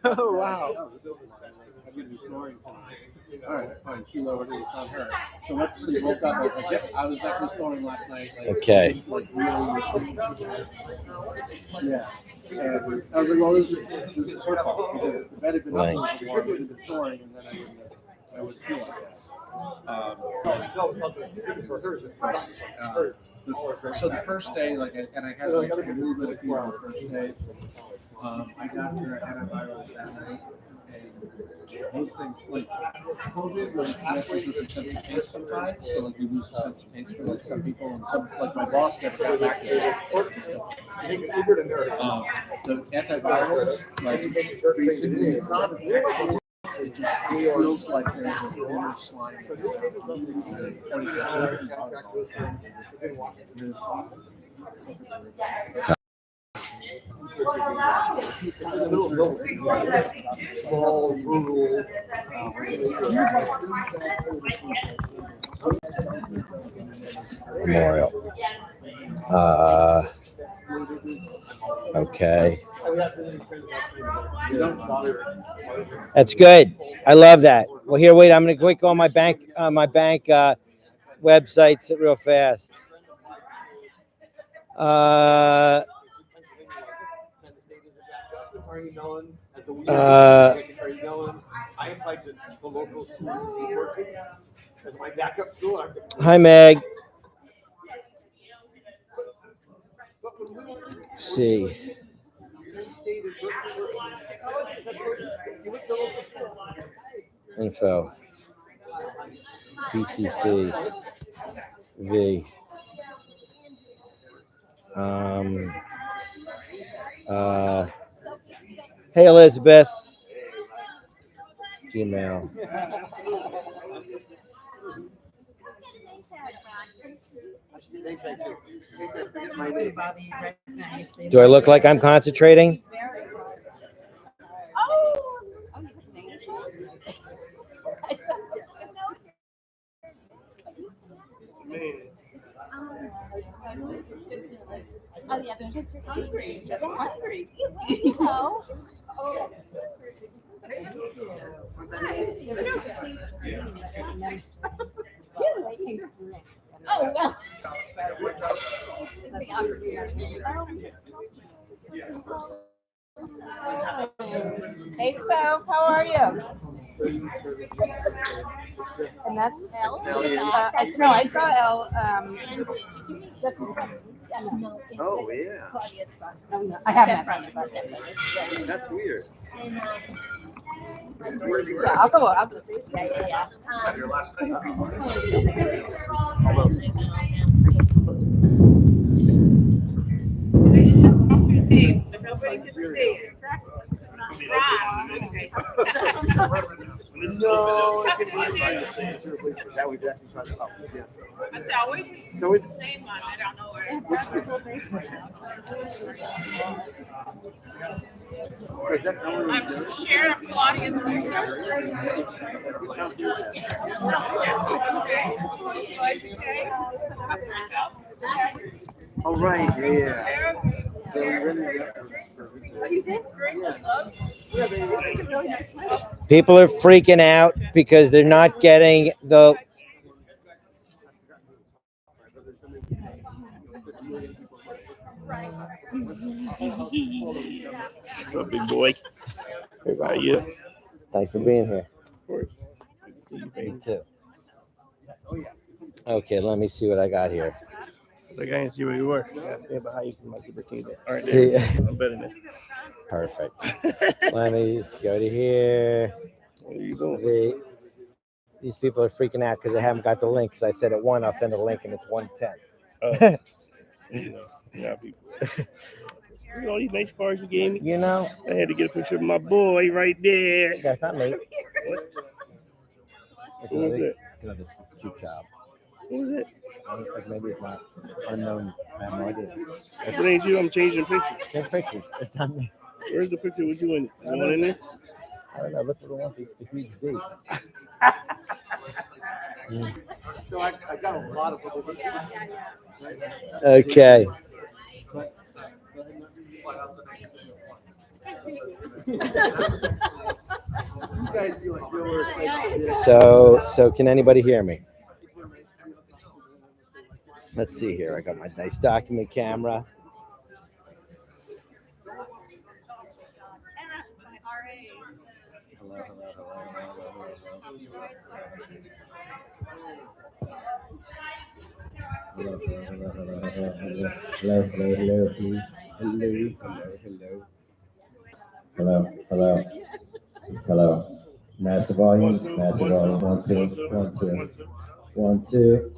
Oh, wow. I'm going to be snoring tonight. All right, fine. She lowered it. It's on her. So once she woke up, I was like, yep, I was definitely snoring last night. Like, Okay. Just, like, really, yeah. And I was like, well, this is her fault. Because the bed had been up for long, I had been snoring, and then I would feel like this. So the first day, like, and I had like a little bit of fever the first day. I got the antivirals that night, and those things, like, COVID, like, messes with your sense of taste sometimes. So, like, you lose your sense of taste for, like, some people, and some, like, my boss never got back his sense of taste. The antivirals, like, basically, it's not it just feels like there's a inner slime. Small, rural. Memorial. Okay. That's good. I love that. Well, here, wait. I'm going to quick go on my bank websites real fast. I applied to the local school in Seaport as my backup school. Hi, Meg. Let's see. Info. BTC. V. Hey, Elizabeth. Gmail. Do I look like I'm concentrating? Oh, yeah, because you're hungry. Just hungry. You know? Oh. Oh, well. Hey, Soph, how are you? And that's Elle. I saw Elle. Oh, yeah. I haven't met her. That's weird. Yeah, I'll go. Yeah. Nobody can see it. No, it can be that would definitely try to help. That's always So it's the same one. I don't know where. which is I'm Sharon Claudia's sister. which house is that? Oh, right, yeah. People are freaking out because they're not getting the. What's up, big boy? How are you? Thanks for being here. Of course. Good to see you, Me too. Okay, let me see what I got here. It's like I didn't see where you were. Yeah, but how you can my super king there. All right, See, I'm better than perfect. Let me just go to here. What are you doing? These people are freaking out because they haven't got the link. Because I said at 1, I'll send a link, and it's 1:10. Oh, now people. Look at all these nice cars you gave me. You know, I had to get a picture of my boy right there. that's not me. What? It's Who was another, it? another cute child. What was it? Like maybe it's not unknown. I have no idea. If it ain't you, I'm changing pictures. Take pictures. It's not me. Where's the picture with you in it? The one in there? I don't know. Look for the one to huge D. So I got a lot of people. Okay. So can anybody hear me? Let's see here. I got my nice document camera. Hello. Match the volume. Match the volume. 1, 2, 1, 2, 1, 2.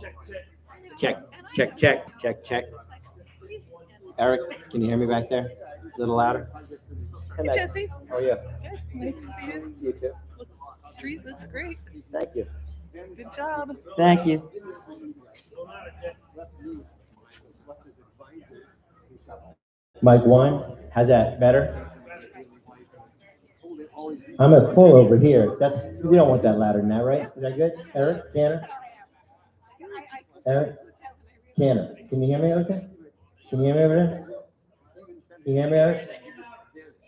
Check. Eric, can you hear me back there? A little louder. Hey, Jesse. How are you? Good. Nice to see you. You too. Street looks great. Thank you. Good job. Thank you. Mike 1, how's that? Better? I'm gonna pull over here. We don't want that louder than that, right? Is that good? Eric, Tanner? Eric? Tanner, can you hear me okay? Can you hear me over there? Can you hear me, Eric?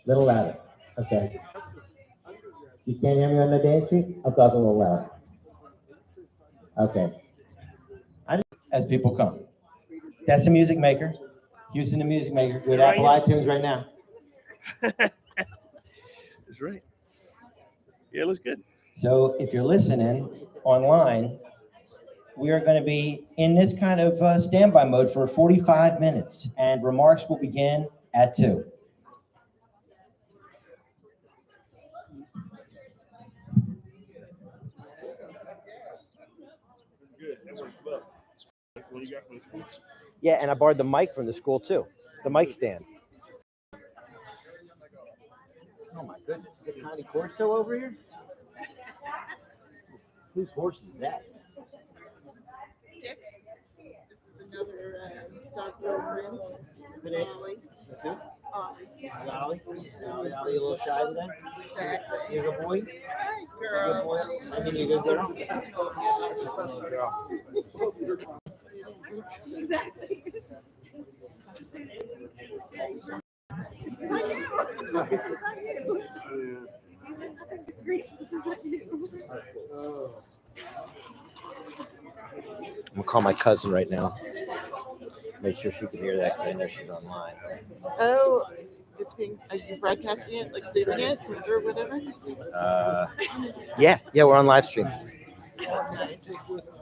Little louder. Okay. You can't hear me on the dance sheet? I'll talk a little louder. Okay. As people come. That's the music maker. Houston, the music maker. With Apple iTunes right now. That's right. Yeah, it looks good. So if you're listening online, we are going to be in this kind of standby mode for 45 minutes, and remarks will begin at 2. Good. That works well. What do you got from the school? Yeah, and I borrowed the mic from the school too. The mic stand. Oh my goodness, is it Connie Corso over here? Whose horse is that? Dick. This is another dog girlfriend. Ollie. Ollie, a little shy today? Exactly. You're a good boy? Hi, girl. I mean, you're a good girl. Exactly. This is not you. This is not you. I'm gonna call my cousin right now. Make sure she can hear that because I know she's online. Oh, are you broadcasting it, like zooming it or whatever? Yeah, we're on live stream. That's nice.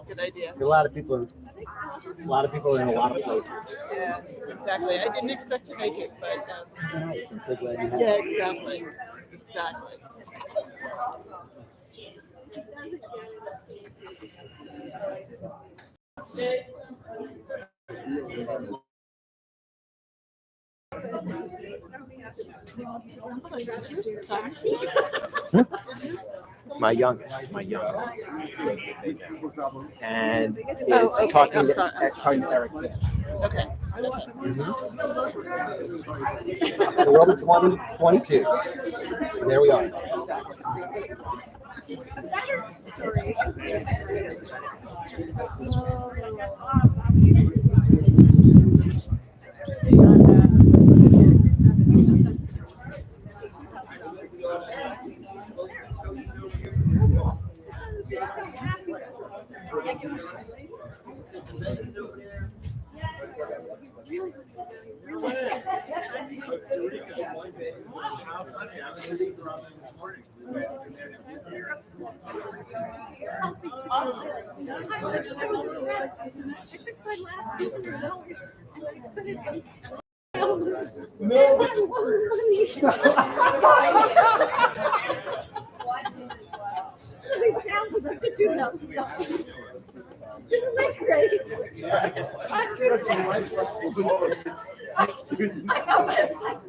Good idea. A lot of people are in a lot of places. Yeah, exactly. I didn't expect to make it, but Nice. I'm so glad you have. yeah, exactly. Is your son? Is your son? My youngest. And Oh, okay. talking I'm to sorry. Eric. Okay. We're over 20, 22. There we are. Isn't that great? I'm doing that. I know, but it's like,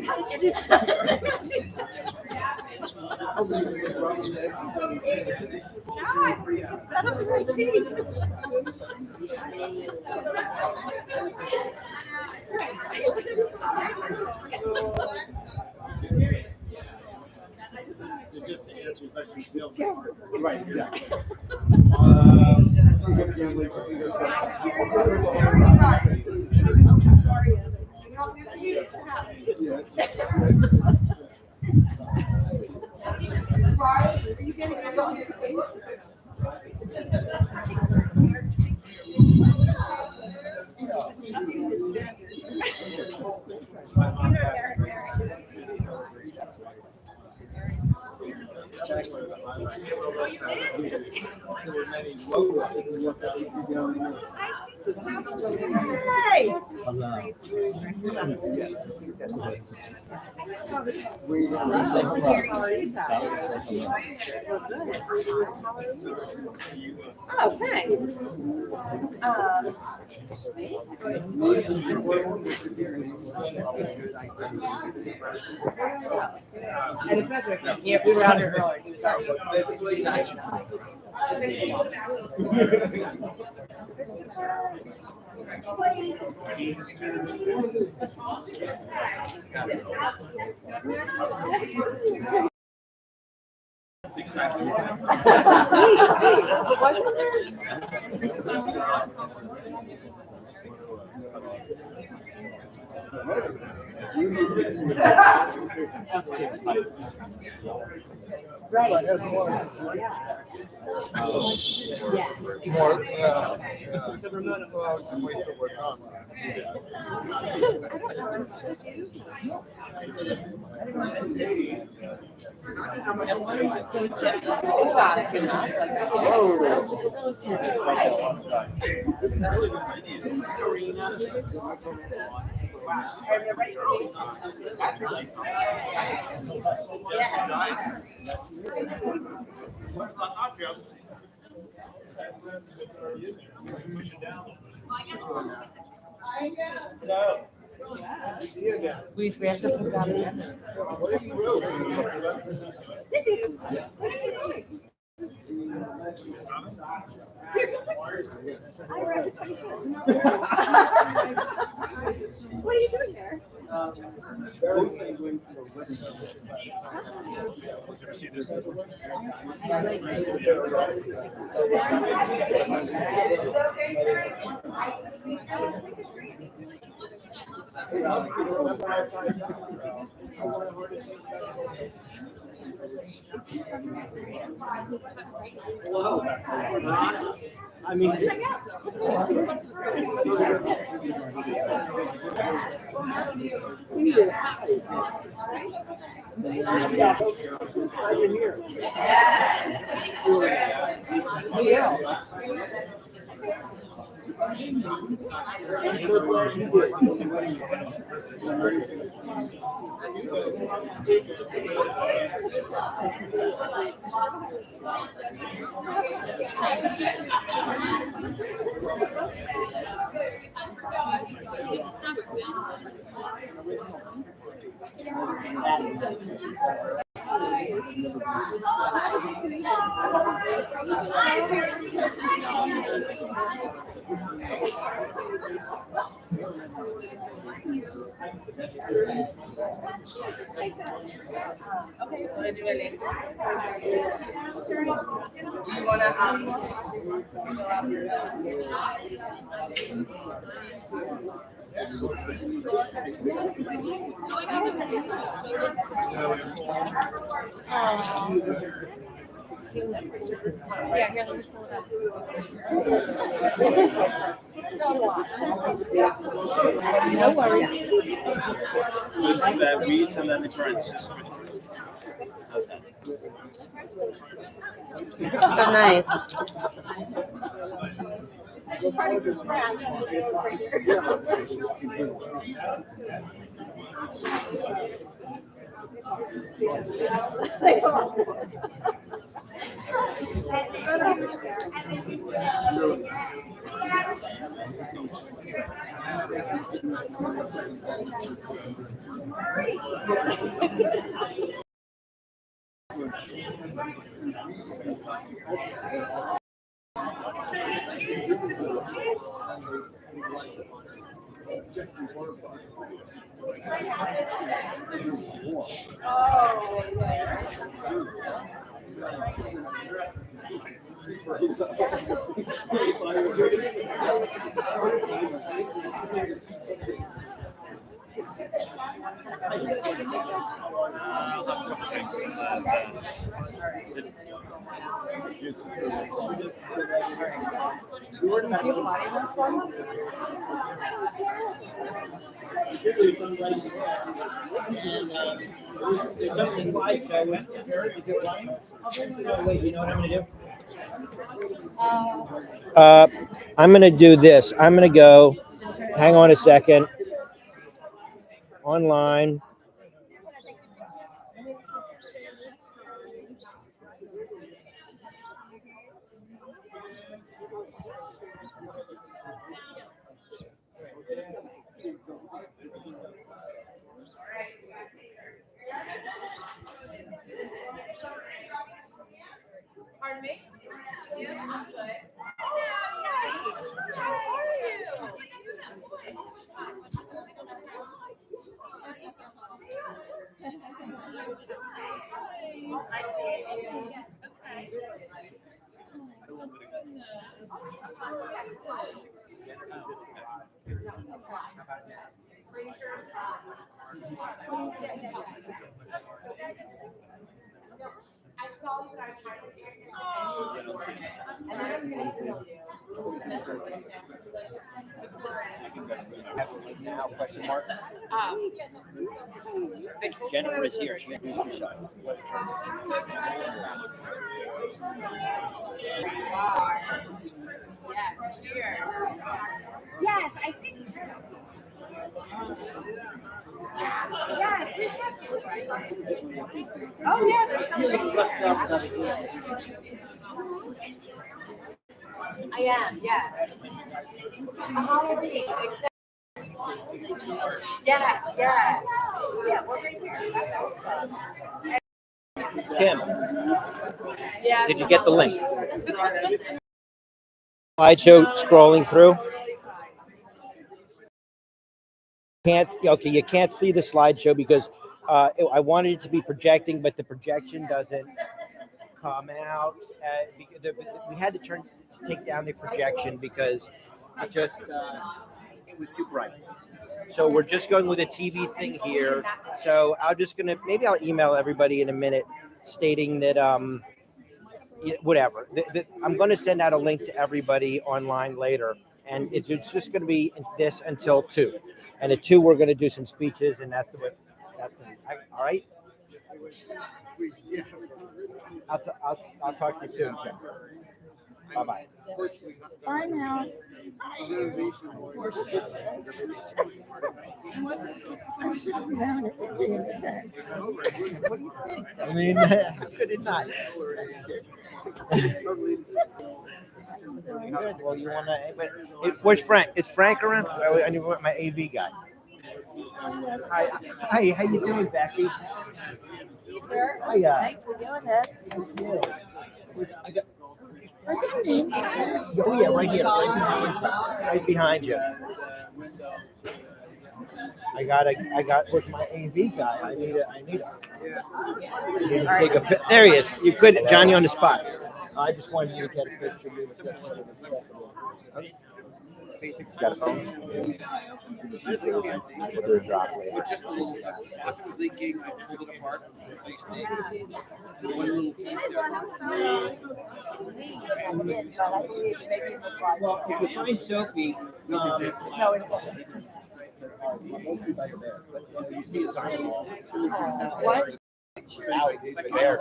how did you do that? It's better than routine. Just to answer your question, Right, exactly. Hey! Oh, thanks. And especially, yeah, we were out here earlier. He was already. So it's just exotic enough. We have to put that in. Did you? Seriously? I read it. What are you doing there? I mean, Okay, what do I do? Do you wanna fill out Yeah, here, let me pull it up. No worries. That reads and then the French. So nice. I'm going to do this. I'm going to go, hang on a second, online. Pardon me? Yeah, I'm good. I saw you, but I tried to check it. And then I was gonna email you. Now, question mark. Jennifer is here. She introduced herself. Yes, cheers. Yes, I think. Yes, we have. Oh, yeah, there's something. I am, yes. Halloween, exactly. Yes, yes. Yeah, we're right here. Kim, Yeah. did you get the link? Slideshow scrolling through. You can't see the slideshow because I wanted it to be projecting, but the projection doesn't come out. We had to take down the projection because it was too bright. So we're just going with a TV thing here. So maybe I'll email everybody in a minute stating that whatever. I'm going to send out a link to everybody online later, and it's just going to be this until 2. And at 2, we're going to do some speeches, and that's going to all right? I'll talk to you soon, Kim. Bye-bye. Bye now. I should have known it would be an event. What do you think? I mean, how could it not? Well, you want to? Where's Frank? Is Frank around? I need my AV guy. Hi, how you doing, Becky? Sir, Hiya. thanks for doing this. Are there name tags? Oh yeah, right here, right behind you. I got with my AV guy. I need to take a. There he is. You could, Johnny, on the spot. I just wanted you to get a picture. Got a phone? We'll do a drop later. Just a little, as it was leaking, I pulled it apart, replaced the one little piece there. Well, if you find Sophie, No, it wasn't. you see it's on the wall. What? There.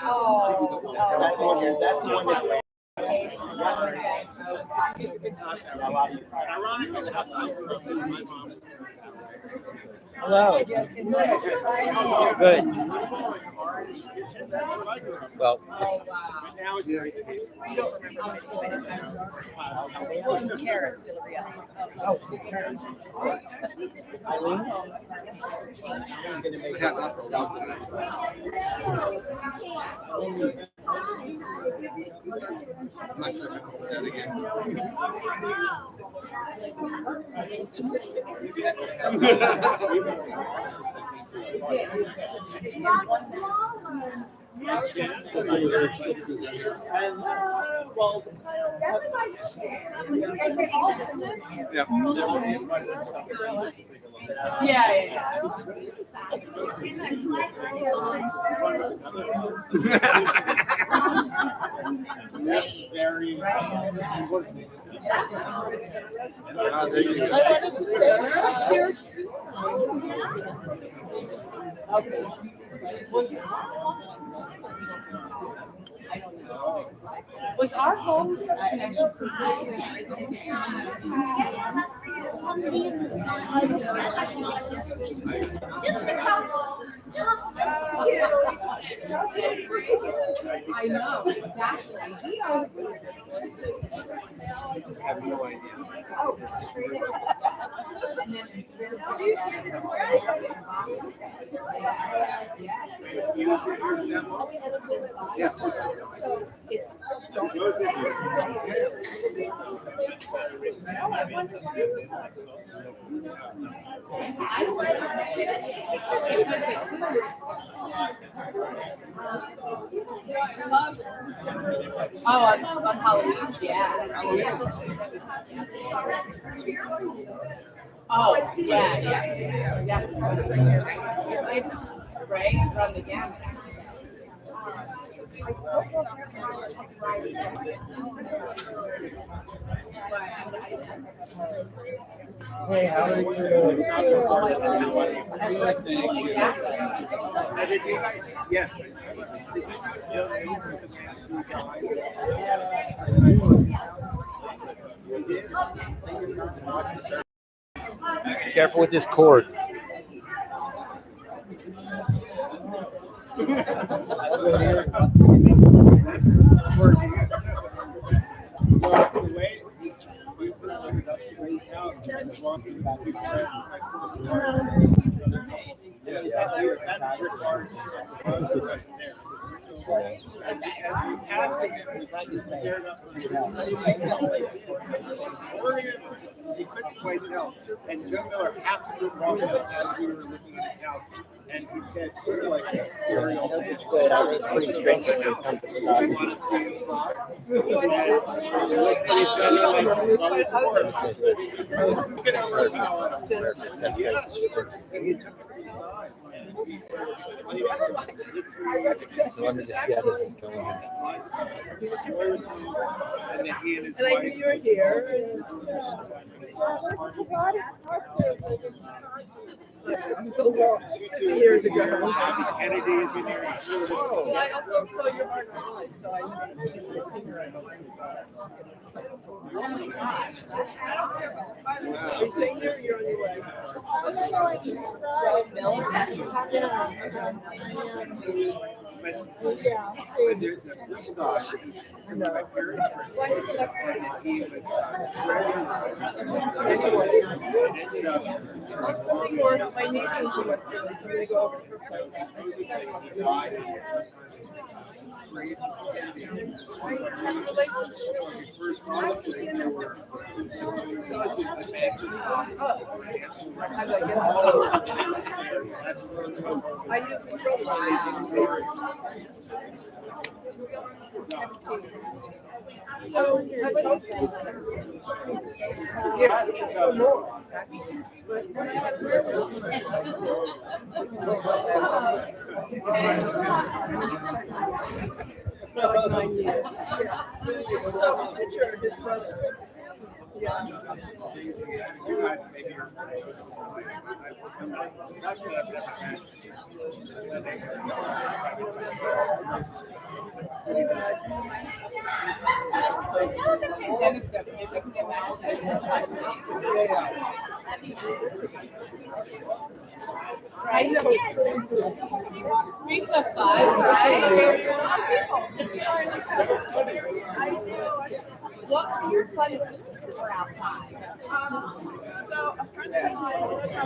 Oh. That's the one that's. Hello. Good. Well, Now it's very tasty. You don't remember how many times. Carrots, Villarreal. oh, Eileen? I'm gonna make Yeah, not for a while. I'm not sure if I can put that again. Yeah. Yeah. That's very important. I wanted to say, Okay. Was our home? Just a couple. I know, exactly. I have no idea. And then Stu's here somewhere. Yeah. So it's don't. on Halloween, yeah. Oh, yeah. It's right from the gamut. Hey, how are you? Yes. Careful with this cord. You couldn't quite tell. And Joe Miller happened to walk up as we were looking at his house, and he said, sort of like a scary old man. Good. I mean, it's pretty strange when it comes to You want to see inside? And we looked at each other like, well, it's worth it. Perfect. That's good. And he took us inside. And he said, So let me just see how this is going. and then he and his and I wife. knew you were here. So long, 50 years ago. Kennedy had been here. Well, I also saw your Margaret Lloyd, so I Are you staying here or you're on your way? Joe Miller, that's what you're talking Yeah. But there's the flip side. Some of my parents' friends, and he was treasurer. And ended up My nieces are with me, so they go over for first saw them, they were I usually go like 9 years. So Richard, his brother. Yeah. you guys maybe are not that I've never had. I know it's crazy. Speaking of fun, right? What were your fun for outside? So a friend of mine, when I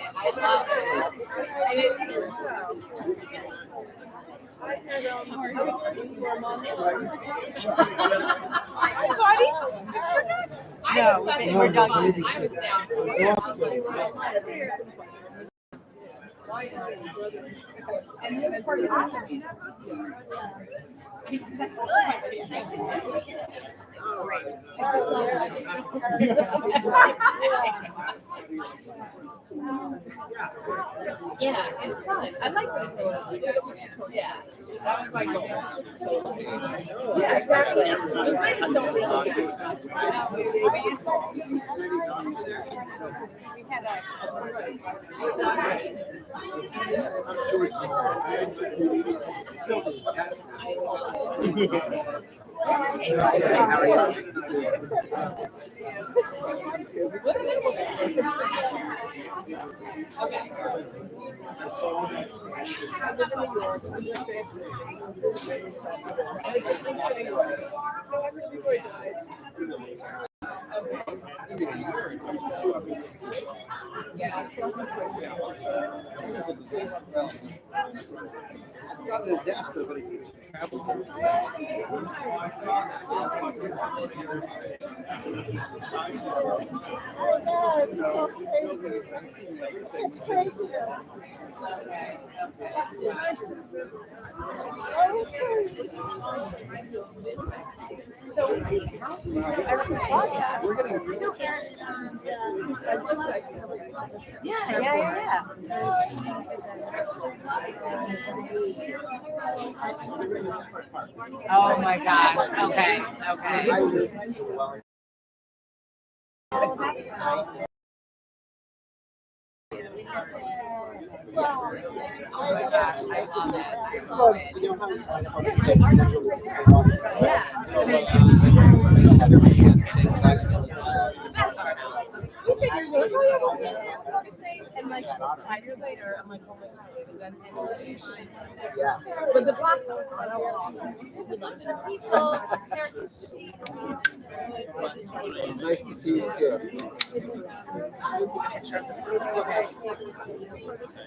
I love it. And it, I was looking for a mom. Hi, buddy. You sure did. I was suddenly we're done. I was down. And the other part of it. Yeah, it's fun. I like what it's like. Yeah, that was my goal. Yeah, exactly. It's not a disaster, but it's travel. It's so crazy. It's crazy. So, We're getting yeah. Oh my gosh. Okay. Oh my gosh, I love it. And like 5 years later, I'm like, oh my god, wait, then yeah. but the blocks are so awesome. People, Nice to see you too.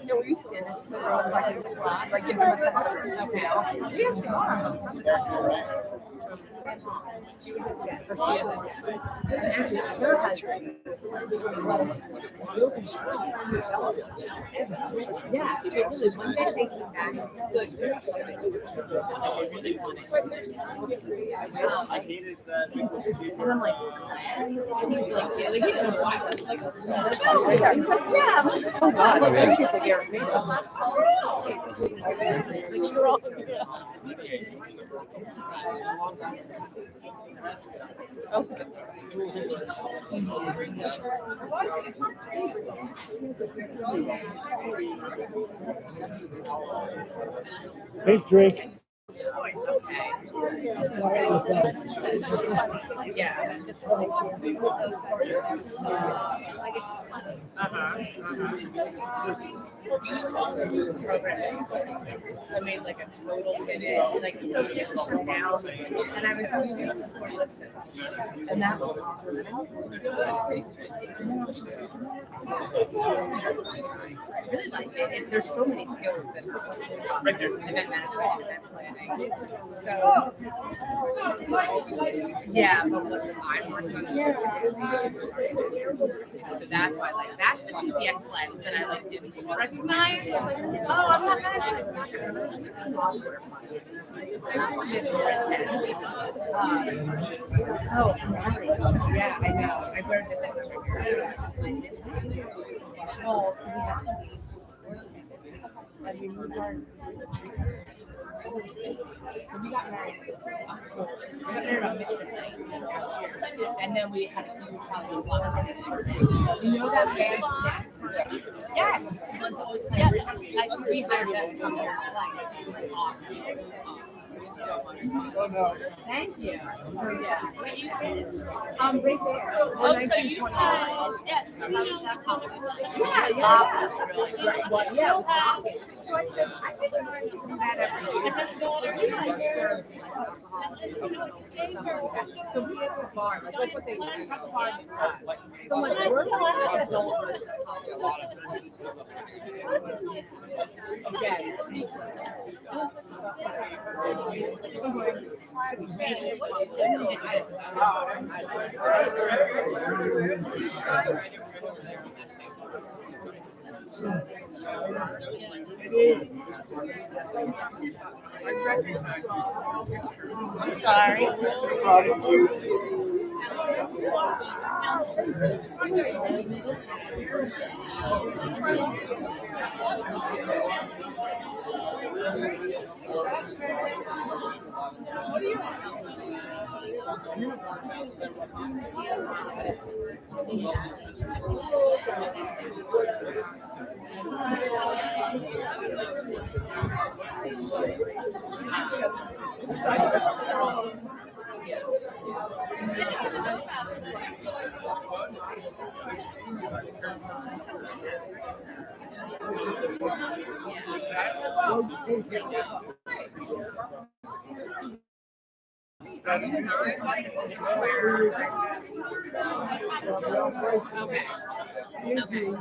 no, were you standing next to the girls like give them a sense of okay. We actually are. She was a jet, or she is a jet. And actually, her husband yeah, so really, one day they came back to I hated that. and I'm like, and he's like, yeah, like he didn't know why. Like, yeah, oh god, like, and she's like, Eric Berg. Like, you're all, oh, Hey, drink. yeah, just I made like a total minute, like so people shut down, and I was using it before listen, and that was awesome. And I was really like it. And there's so many skills in event management, event planning. So yeah, but I'm working on it. So that's why, like, that's the TPX lens that I like didn't recognize. I was like, oh, I'm not managing it. Software. Oh, yeah, I know. I learned this extra year. Oh, so we have. And we moved our. So we got married in October. We got married on Michigan Night last year. And then we had a huge travel block. You know that band snack? Yes. One's always playing. Like, we had that come here. Like, it was awesome. It was awesome. So much fun. Oh no. Thank you. So yeah. Right there. 1929. Yes. Yeah. Well, yeah. So I said, I think I'm going to do that every year. So we get to the bar, like what they do. It's not the bar, like, so I'm like, we're going to adult versus yes. I'm sorry. Right. Okay.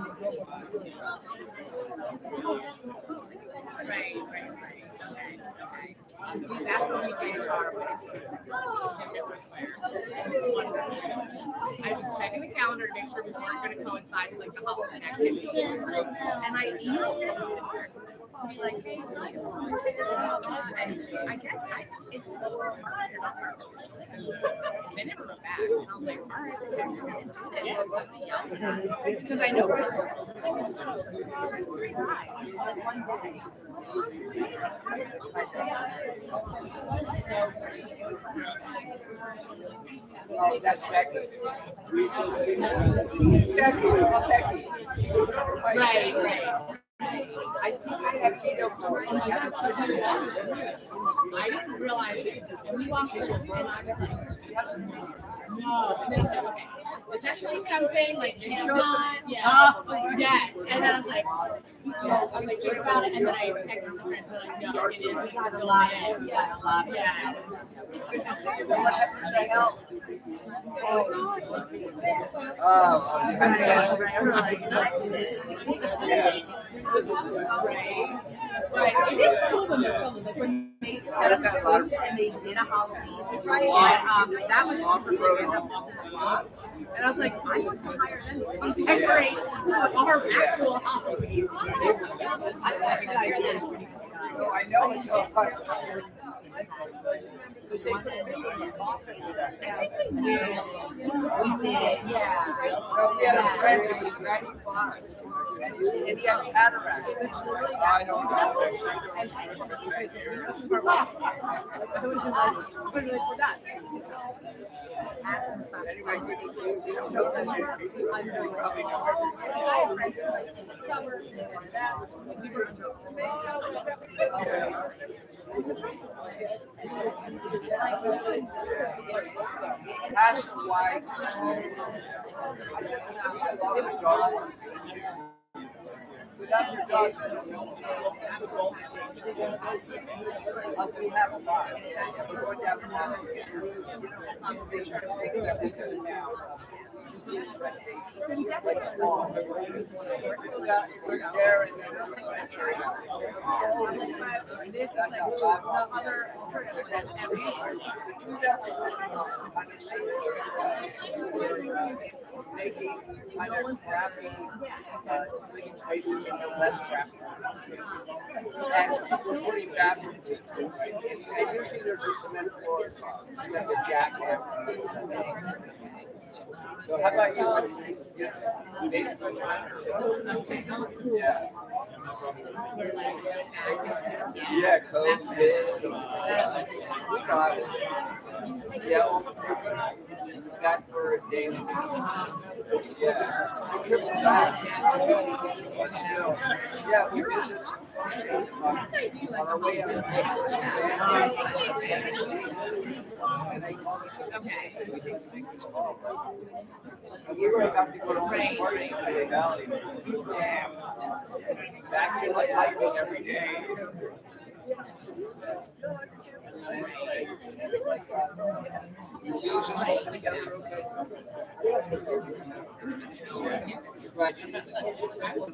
See, that's what we did our way. I was checking the calendar to make sure we weren't going to coincide with like the Halloween activities. And I emailed it to be like, hey, and I guess it's they never wrote back. And I was like, all right, I'm just going to do this with somebody else. Because I know like one day. Oh, that's Becky. Right. I think I have keto for I didn't realize it. And we walked in and I was like, no. And then I was like, okay, is that like something like Amazon? Yeah. Yes. And then I was like, what about it? And then I texted some friends, they're like, no, it is. We got a lot of it. Yeah, a lot. Yeah. Right. It is cool when they're filming. Like when they set up the and they did a Halloween. That was awesome. And I was like, I want to hire them to decorate our actual Halloween. I know it's all right. I think we knew. We did, yeah. So we had a friend who was 95, and he had cataracts. I don't know. Anyway, good to see you. Probably ask why. Without your dog, we have a lot. We're going down the line. They try to think that we could now. We're there and then this is like the other church that making kind of crappy stations and less crappy. And putting bathrooms. And usually there's a cement floor, like a jackhammer. So how about you? Yeah. Yeah, Coast did. We got it. Yeah, that for a day. Yeah, we tripled that. But still, yeah, we visited on our way out. And they called us and said, we need to make this call. And we were about to go to all the parties in the valley. Yeah. Back to like hiking every day. You use this whole thing together, okay? Right.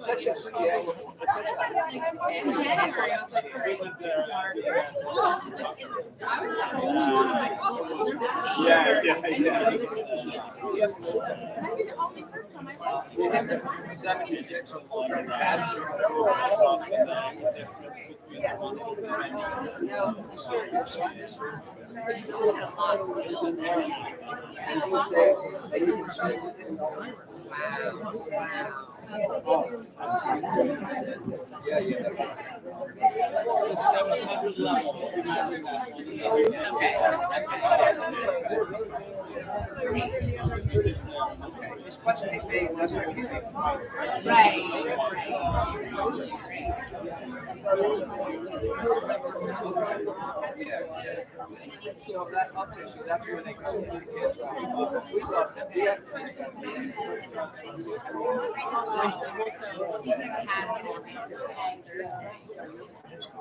Such a scale. In January, I was like, all right, darker. I was the only one of my whole days. And you know, the CTC is cool. And I'd be the only person on my life. I was like, why am I 76 on the So you really had a lot to build there. It's much they pay less than you think. Right. So that up there, so that's where they go to the kids. We thought we had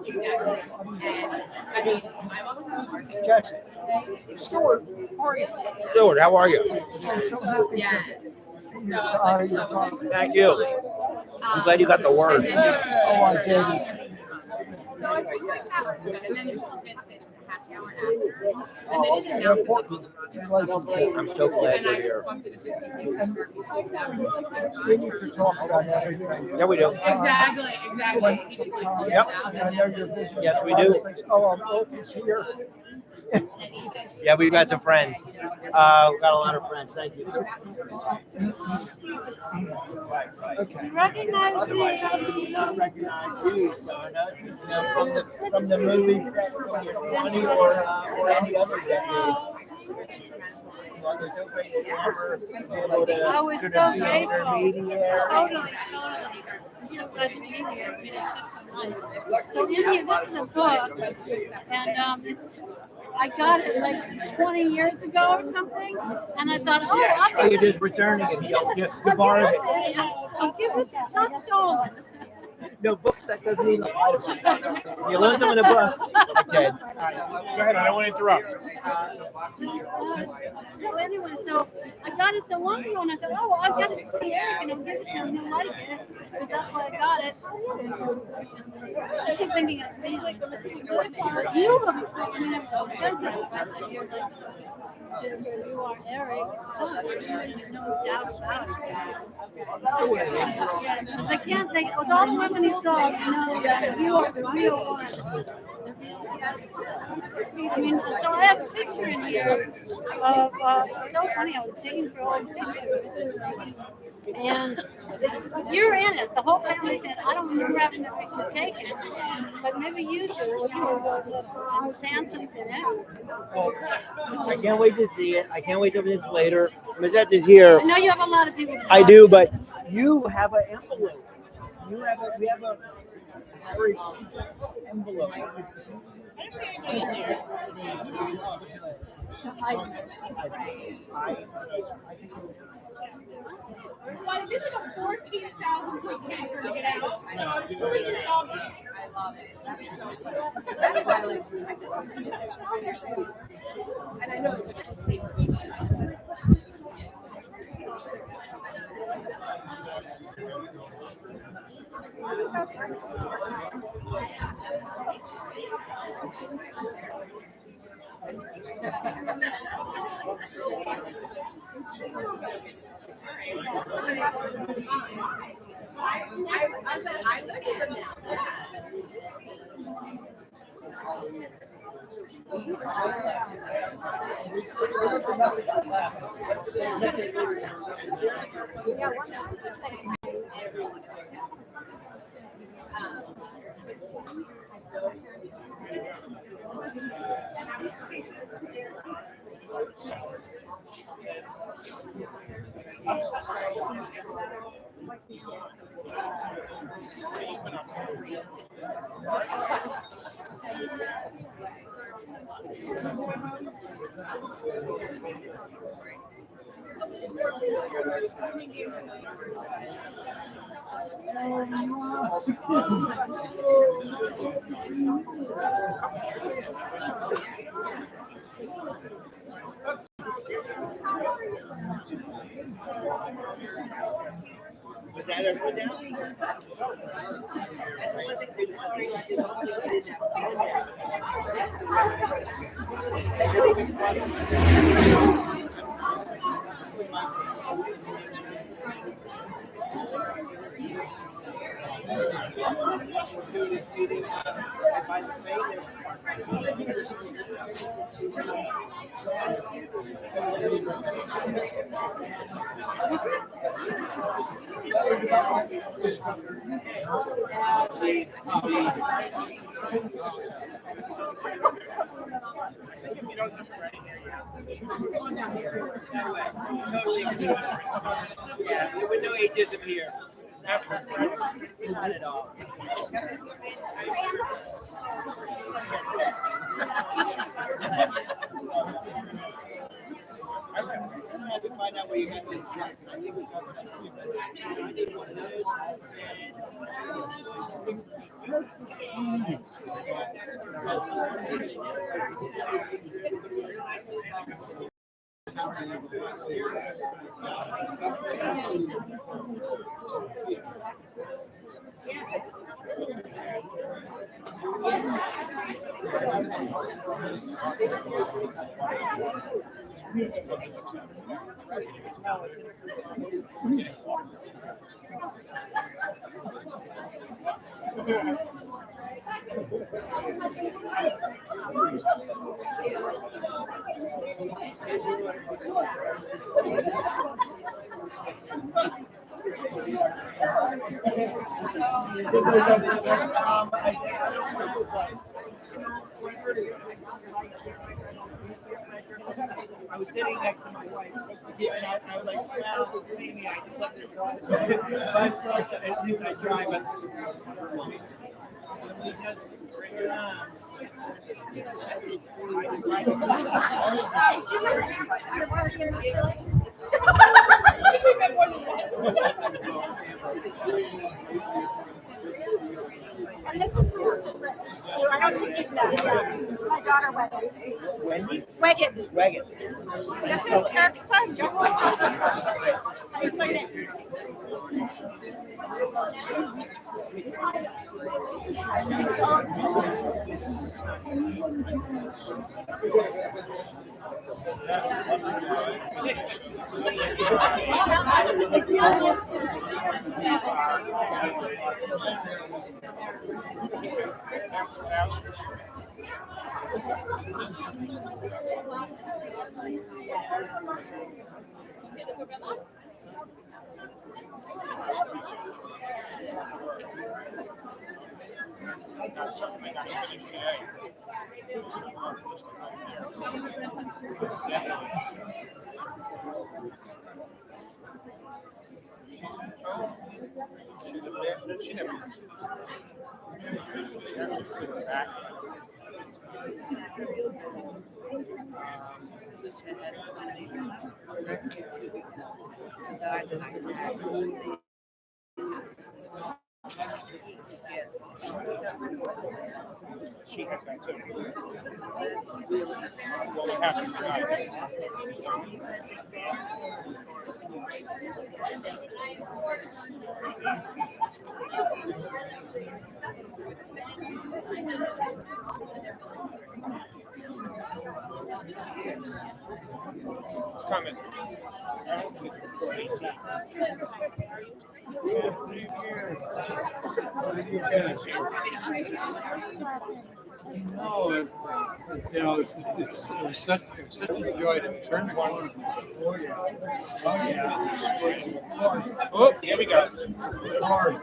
Exactly. And I mean, my mom was Stuart, how are you? yeah. So, Thank you. I'm glad you got the word. I did. So I figured like that was good. And then people did say there was a happy hour after. And then it announced like all the projects. I'm so glad And you're I here. bumped into 60 people. Yeah, we do. Exactly. Yep. Yes, we do. Yeah, we've got some friends. We've got a lot of friends. Thank you. You recognize me? From the movies set when you're 20 or any other decade. I was so grateful. Totally. I'm so glad to be here. I mean, it's just so nice. So in here, this is a book, and I got it like 20 years ago or something, and I thought, I'll You're give just returning it. You I'll borrowed give it. this. I'll give this. It's not stolen. No books, that doesn't mean you learn them in a book. I said. Go ahead, I don't want to interrupt. So anyway, so I got it so long ago, and I thought, I'll get it to Eric, and I'll give it to him. He'll like it, because that's why I got it. I keep thinking I've seen it. You look so says it, but you're like, just you are Eric. There's no doubt about it. I can't think with all the women he saw, that you are the real one. I mean, so I have a picture in here of, it's so funny, I was digging for old pictures. And you're in it, the whole family's in it. I don't remember having the picture taken, but maybe you do. And Sanson's in it. I can't wait to see it. I can't wait to this later. Mazette is here. I know you have a lot of people. I do, but you have an envelope. We have a very envelope. Well, this is a 14,000 foot cancer to get out. I love it. That's so cool. That's why I like this. And I know it's a I look at them now. Yeah, there were no ageism here. Not at all. I had to find out where you got this. I think we talked about it. I need one of those. I was sitting next to my wife, and I was like, well, maybe I just let this go. But at least I try, but we just bring it on. And this is I don't think that. My daughter Wegan. Wagon. This is Eric's son, Justin. Here's my name. She has that too. It's coming. No, it was such a joy to turn the corner. Oh yeah. Oh, here we go. It's hard.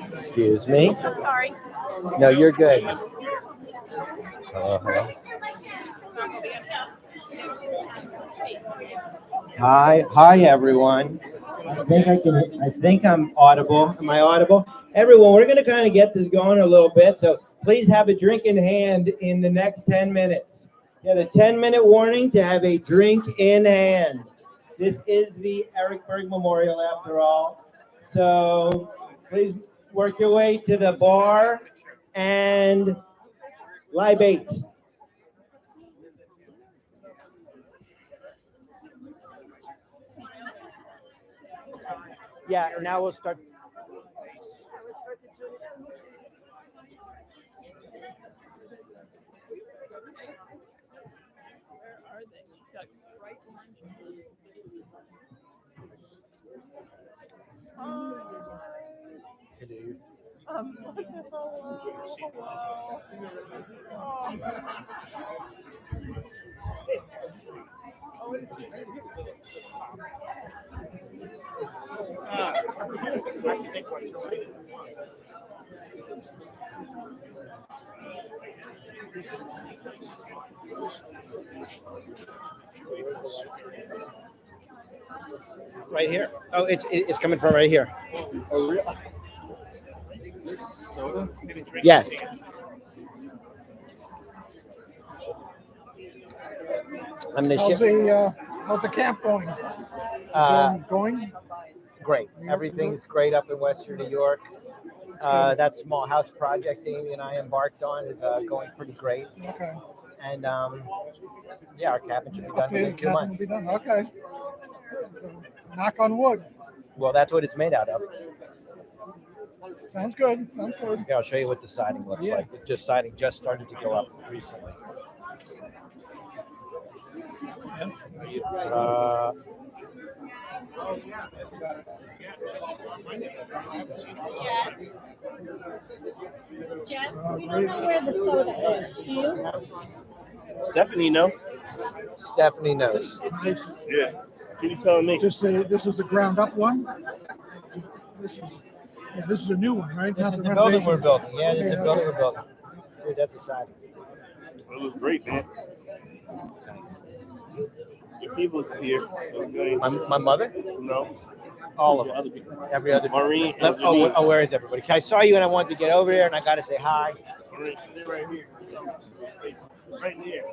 Excuse me. I'm sorry. No, you're good. Hi, everyone. I think I'm audible. Am I audible? Everyone, we're going to kind of get this going a little bit. So please have a drink in hand in the next 10 minutes. Yeah, the 10-minute warning to have a drink in hand. This is the Eric Berg Memorial, after all. So please work your way to the bar and libate. Yeah, now we'll start. Right here. Oh, it's coming from right here. Oh, really? Is there soda? Yes. I'm gonna ship. How's the camp going? Going? Great. Everything's great up in Western New York. That small house project Amy and I embarked on is going pretty great. Okay. And yeah, our cabin should be done within 2 months. Will be done. Okay. Knock on wood. Well, that's what it's made out of. Sounds good. Sounds good. Yeah, I'll show you what the siding looks like. Siding just started to go up recently. Jess, we don't know where the soda is. Do you? Stephanie, no? Stephanie knows. Yeah. Can you tell me? This is the ground up one. This is a new one, right? This Not is the the building we're renovation. building. Yeah, this is the building we're building. Dude, that's a siding. It was great, man. Your people's here. So My mother? no. All of the other people. Every other. Maureen. Oh, where is everybody? I saw you and I wanted to get over there and I got to say hi. Maureen, they're right here. Right there.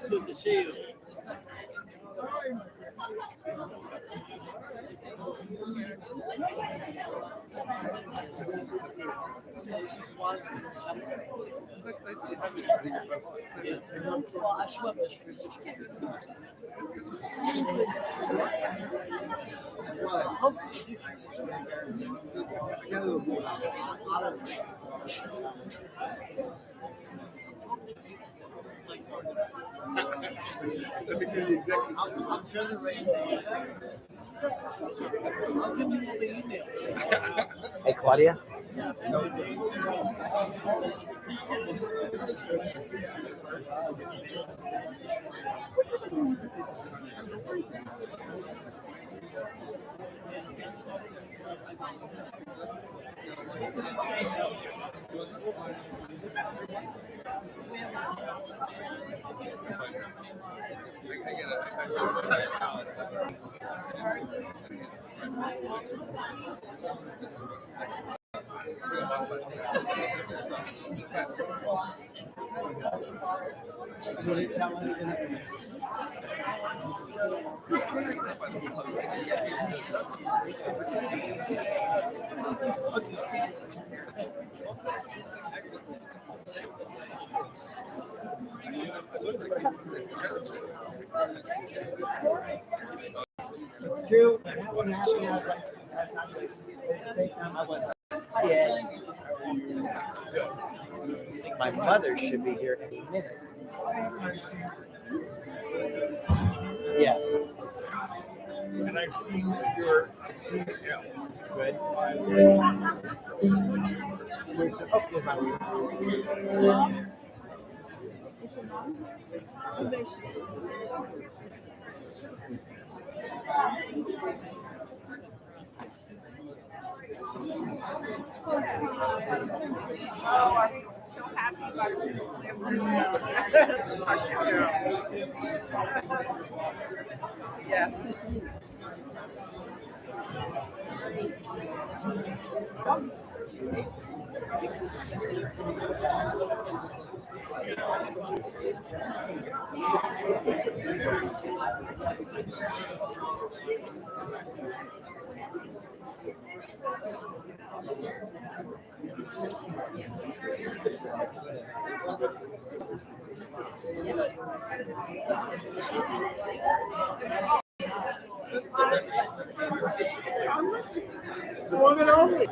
Good to see you. Well, I swept the streets. Let me tell you exactly. I'm generating. I'll give you all the emails. Hey, Claudia. Drew, what happened? I think my mother should be here any minute. Yes. And I've seen your CL. Good. Oh, there's my room. Yeah. One and only.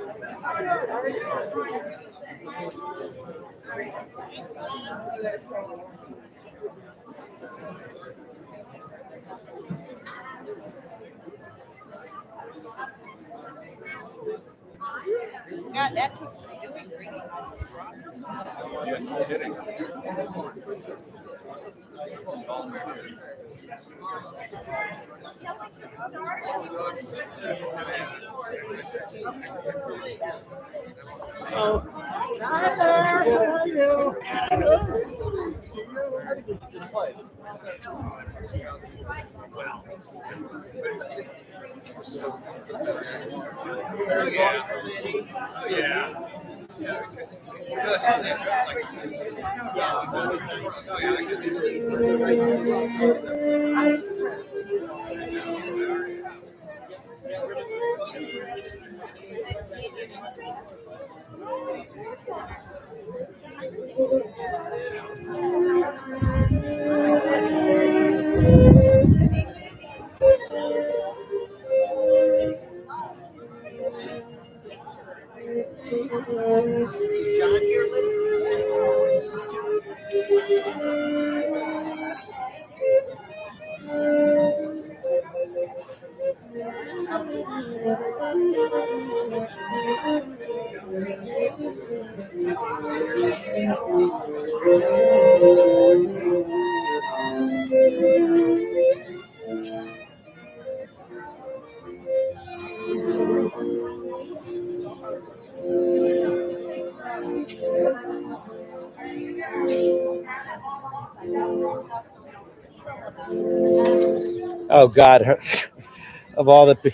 Yeah, that took some doing, really. Oh, hi there. How are you? See you. Oh God, of all the.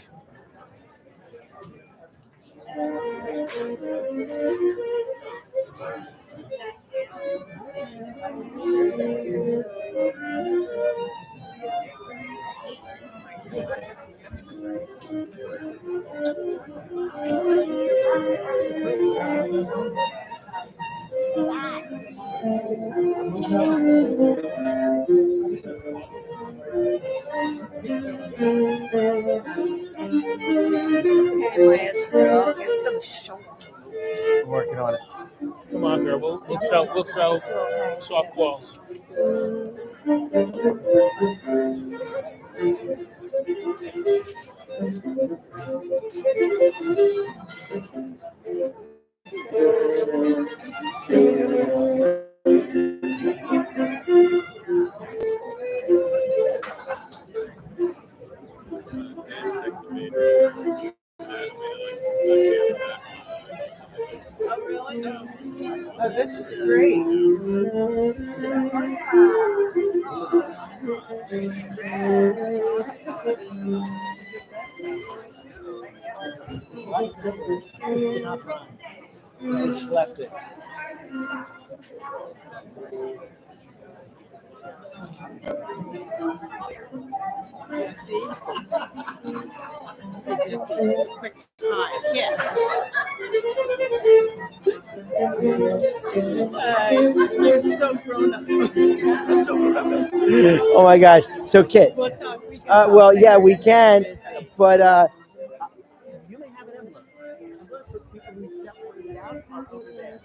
I'm working on it. Come on, girl. We'll spell soft balls. Oh, this is great. I just left it. Quick time. Yeah. You're so grown up. Oh my gosh! So Kit, well, yeah, we can, but you may have an envelope. For people who separated out are over there.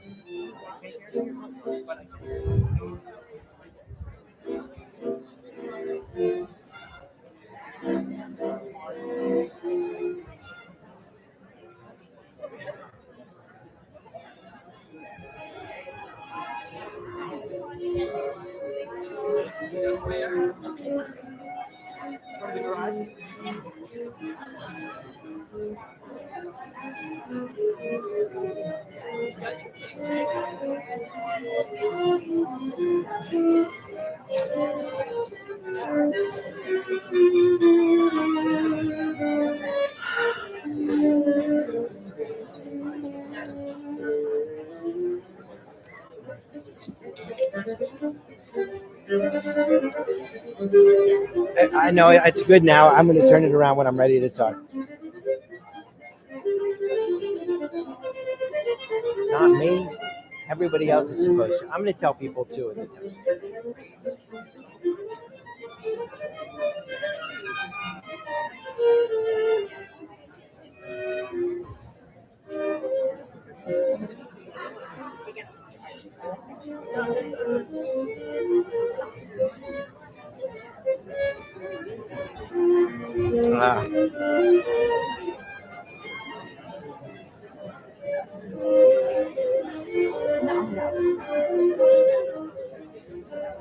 From the garage. I know it's good now. I'm going to turn it around when I'm ready to talk. Not me. Everybody else is supposed to. I'm going to tell people too in the toast.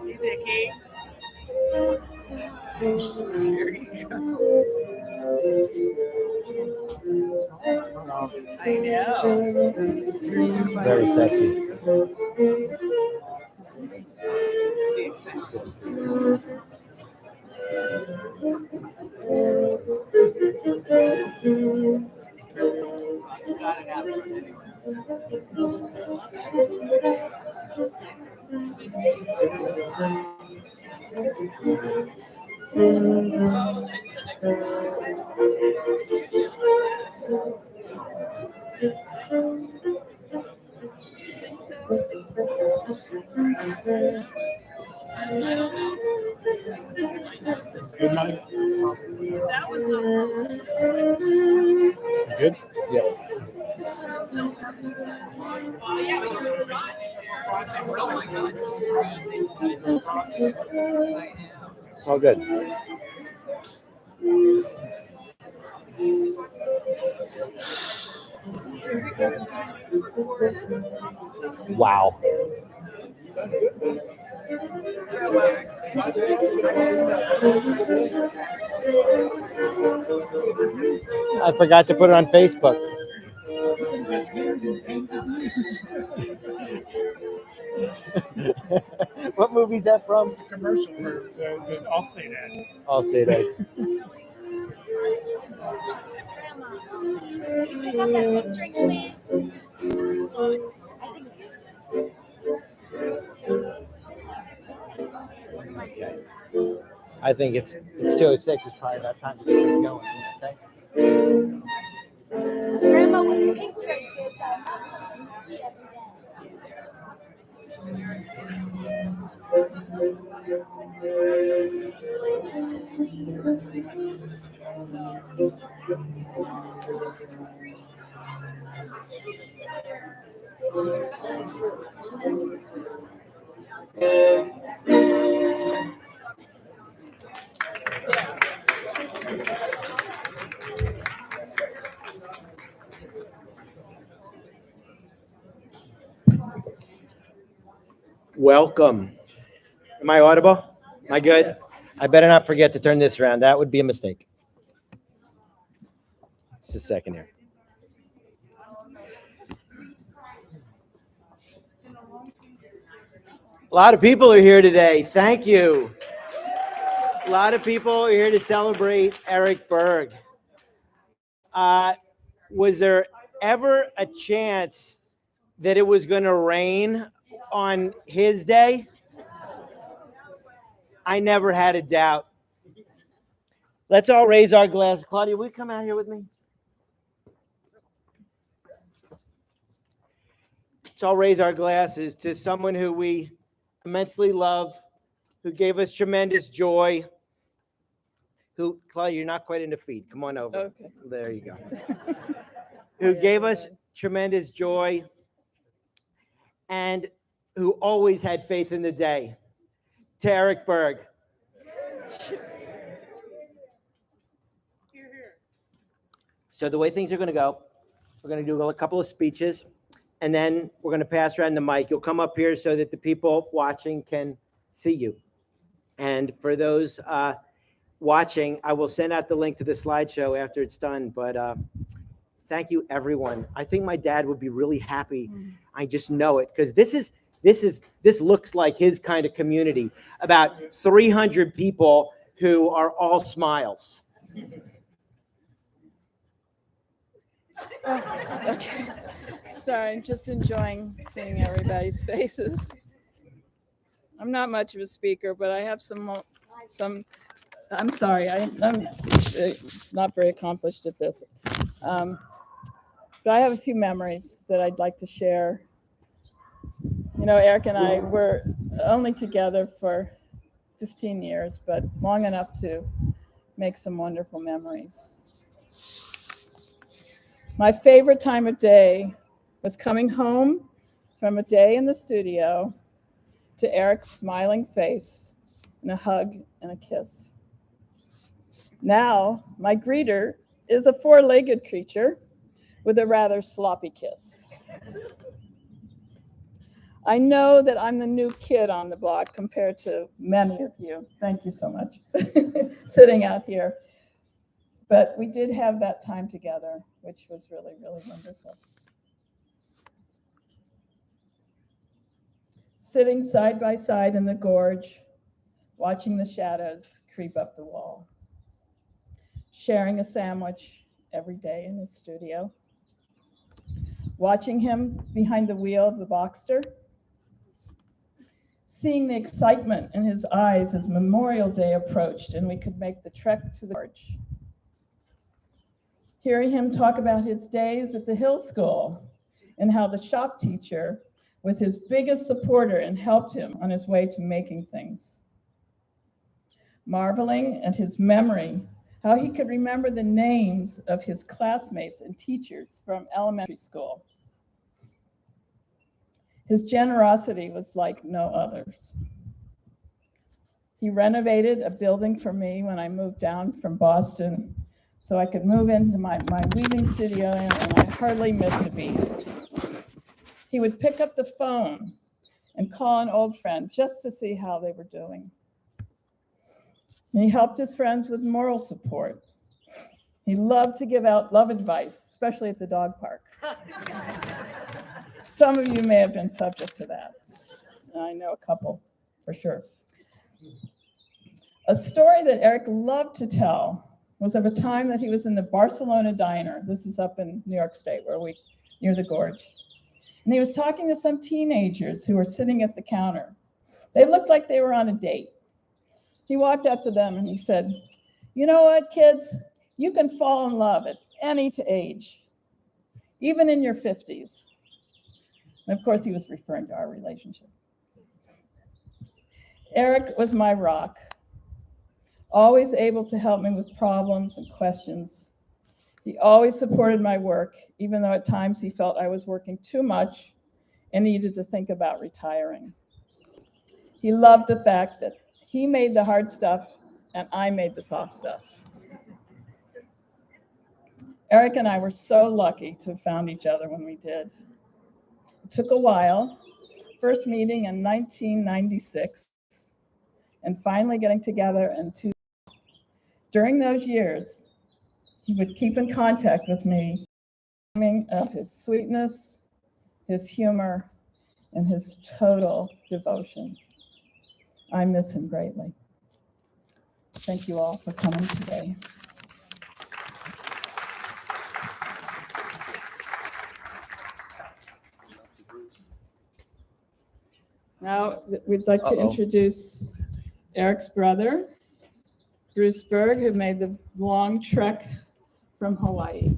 Hey, Dickie. Here you go. I know. Very sexy. Got it out anyway. Good night. That was a Good? Yeah. It's all good. Wow. I forgot to put it on Facebook. What movie is that from? It's a commercial for the Allstate ad. Allstate ad. Can we have that big drink, please? I think it's 2:06. It's probably about time to get this going. Grandma, with the pink drink is not something you see every day. Welcome. Am I audible? Am I good? I better not forget to turn this around. That would be a mistake. Just a second here. A lot of people are here today. Thank you. A lot of people are here to celebrate Eric Berg. Was there ever a chance that it was going to rain on his day? I never had a doubt. Let's all raise our glass. Claudia, will you come out here with me? Let's all raise our glasses to someone who we immensely love, who gave us tremendous joy. Who, Claudia, you're not quite in the feed. Come on over. Okay. There you go. Who gave us tremendous joy and who always had faith in the day. To Eric Berg. So the way things are going to go, we're going to do a couple of speeches, and then we're going to pass around the mic. You'll come up here so that the people watching can see you. And for those watching, I will send out the link to the slideshow after it's done. But thank you, everyone. I think my dad would be really happy. I just know it, because this looks like his kind of community. About 300 people who are all smiles. Okay. Sorry, I'm just enjoying seeing everybody's faces. I'm not much of a speaker, but I have some. I'm sorry, I'm not very accomplished at this. But I have a few memories that I'd like to share. You know, Eric and I were only together for 15 years, but long enough to make some wonderful memories. My favorite time of day was coming home from a day in the studio to Eric's smiling face and a hug and a kiss. Now, my greeter is a four-legged creature with a rather sloppy kiss. I know that I'm the new kid on the block compared to many of you. Thank you so much sitting out here. But we did have that time together, which was really, really wonderful. Sitting side by side in the gorge, watching the shadows creep up the wall. Sharing a sandwich every day in his studio. Watching him behind the wheel of the Boxster. Seeing the excitement in his eyes as Memorial Day approached and we could make the trek to the gorge. Hearing him talk about his days at the Hill School and how the shop teacher was his biggest supporter and helped him on his way to making things. Marveling at his memory, how he could remember the names of his classmates and teachers from elementary school. His generosity was like no others. He renovated a building for me when I moved down from Boston so I could move into my weaving studio, and I hardly missed a beat. He would pick up the phone and call an old friend just to see how they were doing. And he helped his friends with moral support. He loved to give out love advice, especially at the dog park. Some of you may have been subject to that. I know a couple for sure. A story that Eric loved to tell was of a time that he was in the Barcelona diner. This is up in New York State, near the gorge. And he was talking to some teenagers who were sitting at the counter. They looked like they were on a date. He walked up to them and he said, "You know what, kids? You can fall in love at any age, even in your 50s. And of course, he was referring to our relationship. Eric was my rock, always able to help me with problems and questions. He always supported my work, even though at times he felt I was working too much and needed to think about retiring. He loved the fact that he made the hard stuff and I made the soft stuff. Eric and I were so lucky to have found each other when we did. It took a while, first meeting in 1996, and finally getting together in 2000. During those years, he would keep in contact with me, of his sweetness, his humor, and his total devotion. I miss him greatly. Thank you all for coming today. Now, we'd like to introduce Eric's brother, Bruce Berg, who made the long trek from Hawaii.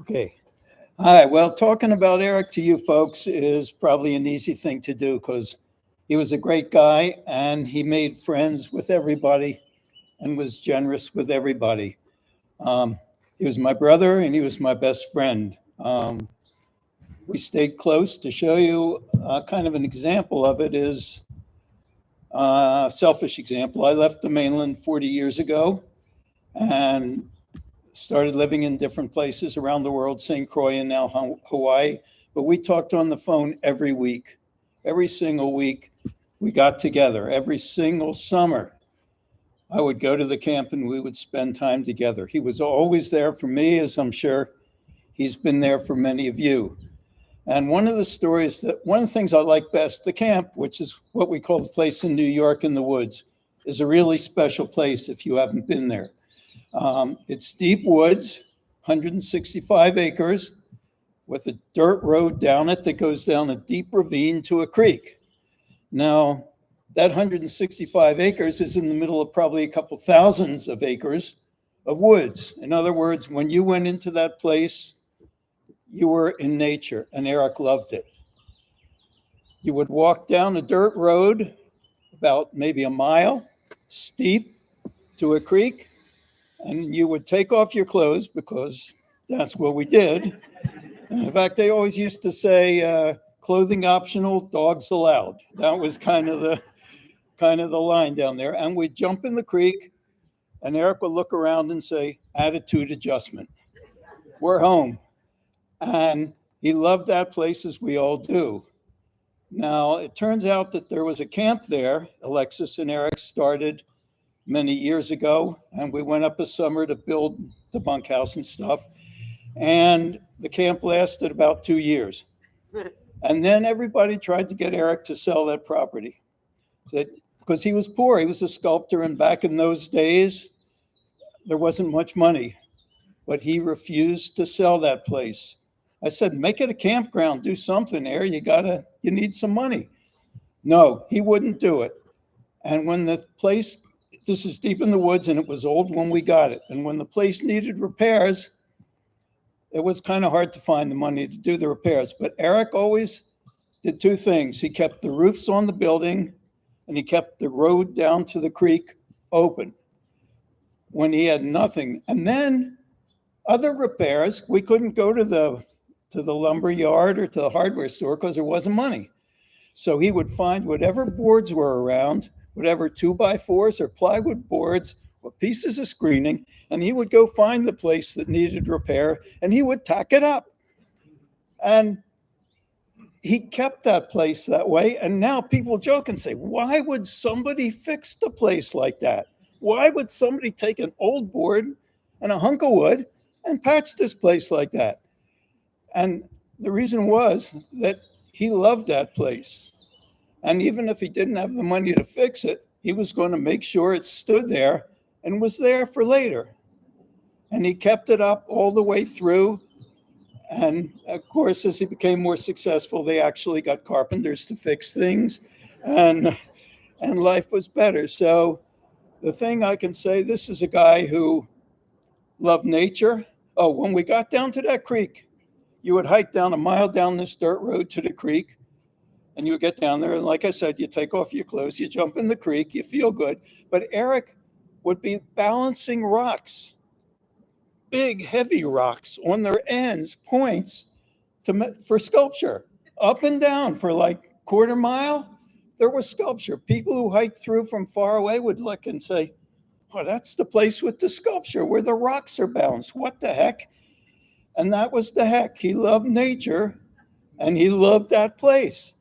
Okay. All right. Well, talking about Eric to you folks is probably an easy thing to do because he was a great guy and he made friends with everybody and was generous with everybody. He was my brother and he was my best friend. We stayed close. To show you kind of an example of it is a selfish example. I left the mainland 40 years ago and started living in different places around the world, St. Croix and now Hawaii. But we talked on the phone every week. Every single week we got together. Every single summer I would go to the camp and we would spend time together. He was always there for me, as I'm sure he's been there for many of you. And one of the things I like best, the camp, which is what we call the place in New York in the woods, is a really special place if you haven't been there. It's deep woods, 165 acres. with a dirt road down it that goes down a deep ravine to a creek. Now, that 165 acres is in the middle of probably a couple thousands of acres of woods. In other words, when you went into that place, you were in nature, and Eric loved it. You would walk down a dirt road about maybe a mile, steep, to a creek, and you would take off your clothes because that's what we did. In fact, they always used to say, clothing optional, dogs allowed. That was kind of the line down there. And we'd jump in the creek, and Eric would look around and say, attitude adjustment. We're home. And he loved that place, as we all do. Now, it turns out that there was a camp there, Alexis and Eric started many years ago, and we went up a summer to build the bunkhouse and stuff. And the camp lasted about 2 years. And then everybody tried to get Eric to sell that property. Because he was poor, he was a sculptor, and back in those days, there wasn't much money. But he refused to sell that place. I said, make it a campground, do something there. You need some money. No, he wouldn't do it. And when the place, this is deep in the woods, and it was old when we got it. And when the place needed repairs, it was kind of hard to find the money to do the repairs. But Eric always did two things. He kept the roofs on the building, and he kept the road down to the creek open when he had nothing. And then other repairs, we couldn't go to the lumber yard or to the hardware store because there wasn't money. So he would find whatever boards were around, whatever 2x4s or plywood boards or pieces of screening, and he would go find the place that needed repair, and he would tack it up. And he kept that place that way. And now people joke and say, why would somebody fix the place like that? Why would somebody take an old board and a hunk of wood and patch this place like that? And the reason was that he loved that place. And even if he didn't have the money to fix it, he was going to make sure it stood there and was there for later. And he kept it up all the way through. And of course, as he became more successful, they actually got carpenters to fix things, and life was better. So the thing I can say, this is a guy who loved nature. Oh, when we got down to that creek, you would hike down a mile down this dirt road to the creek, and you would get down there. And like I said, you take off your clothes, you jump in the creek, you feel good. But Eric would be balancing rocks, big, heavy rocks on their ends, points for sculpture, up and down for like quarter mile. There was sculpture. People who hiked through from far away would look and say, oh, that's the place with the sculpture where the rocks are balanced. What the heck? And that was the heck. He loved nature, and he loved that place.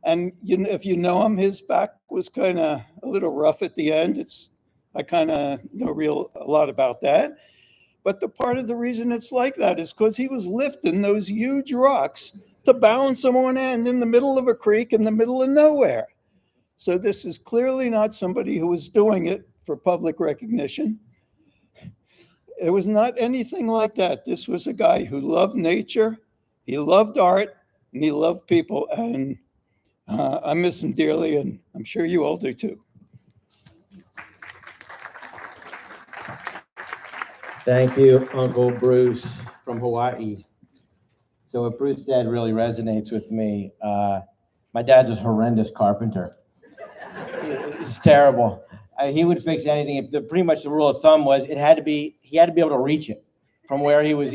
And if you know him, his back was kind of a little rough at the end. I kind of know a lot about that. But the part of the reason it's like that is because he was lifting those huge rocks to balance them on end in the middle of a creek in the middle of nowhere. So this is clearly not somebody who was doing it for public recognition. It was not anything like that. This was a guy who loved nature, he loved art, and he loved people. And I miss him dearly, and I'm sure you all do too. Thank you, Uncle Bruce from Hawaii. So what Bruce said really resonates with me. My dad's a horrendous carpenter. It's terrible. He would fix anything. Pretty much the rule of thumb was he had to be able to reach it from where he was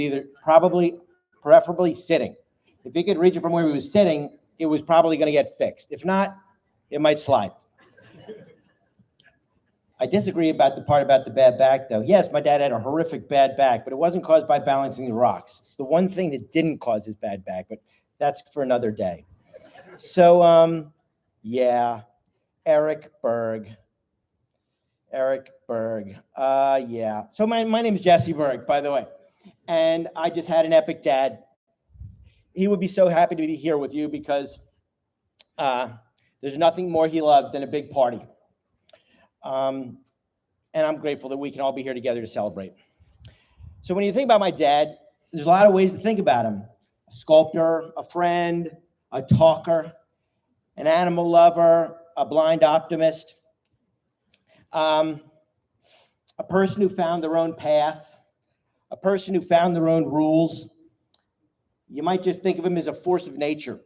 preferably sitting. If he could reach it from where he was sitting, it was probably going to get fixed. If not, it might slide. I disagree about the part about the bad back, though. Yes, my dad had a horrific bad back, but it wasn't caused by balancing the rocks. It's the one thing that didn't cause his bad back, but that's for another day. So, yeah, Eric Berg. Yeah. So my name is Jesse Berg, by the way, and I just had an epic dad. He would be so happy to be here with you because there's nothing more he loved than a big party. And I'm grateful that we can all be here together to celebrate. So when you think about my dad, there's a lot of ways to think about him. a sculptor, a friend, a talker, an animal lover, a blind optimist, a person who found their own path, a person who found their own rules. You might just think of him as a force of nature.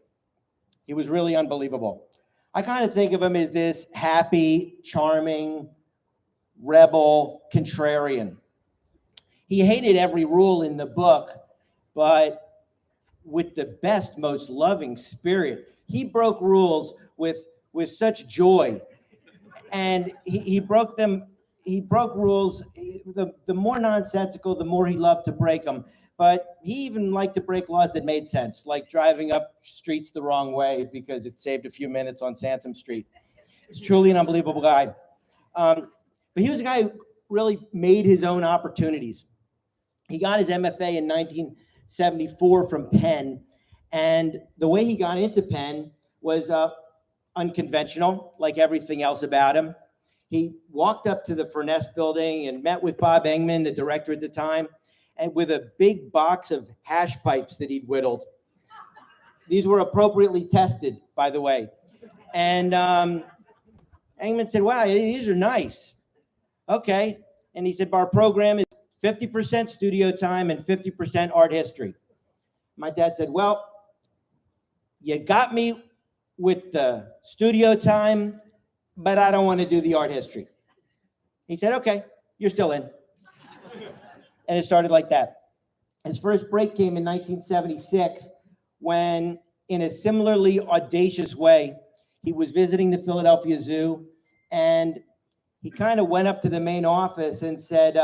He was really unbelievable. I kind of think of him as this happy, charming, rebel, contrarian. He hated every rule in the book, but with the best, most loving spirit. He broke rules with such joy. And he broke them. He broke rules. The more nonsensical, the more he loved to break them. But he even liked to break laws that made sense, like driving up streets the wrong way because it saved a few minutes on Sansom Street. He's truly an unbelievable guy. But he was a guy who really made his own opportunities. He got his MFA in 1974 from Penn. And the way he got into Penn was unconventional, like everything else about him. He walked up to the Furness building and met with Bob Engman, the director at the time, and with a big box of hash pipes that he'd whittled. These were appropriately tested, by the way. And Engman said, wow, these are nice. Okay. And he said, our program is 50% studio time and 50% art history. My dad said, well, you got me with the studio time, but I don't want to do the art history. He said, okay, you're still in. And it started like that. His first break came in 1976 when, in a similarly audacious way, he was visiting the Philadelphia Zoo, and he kind of went up to the main office and said,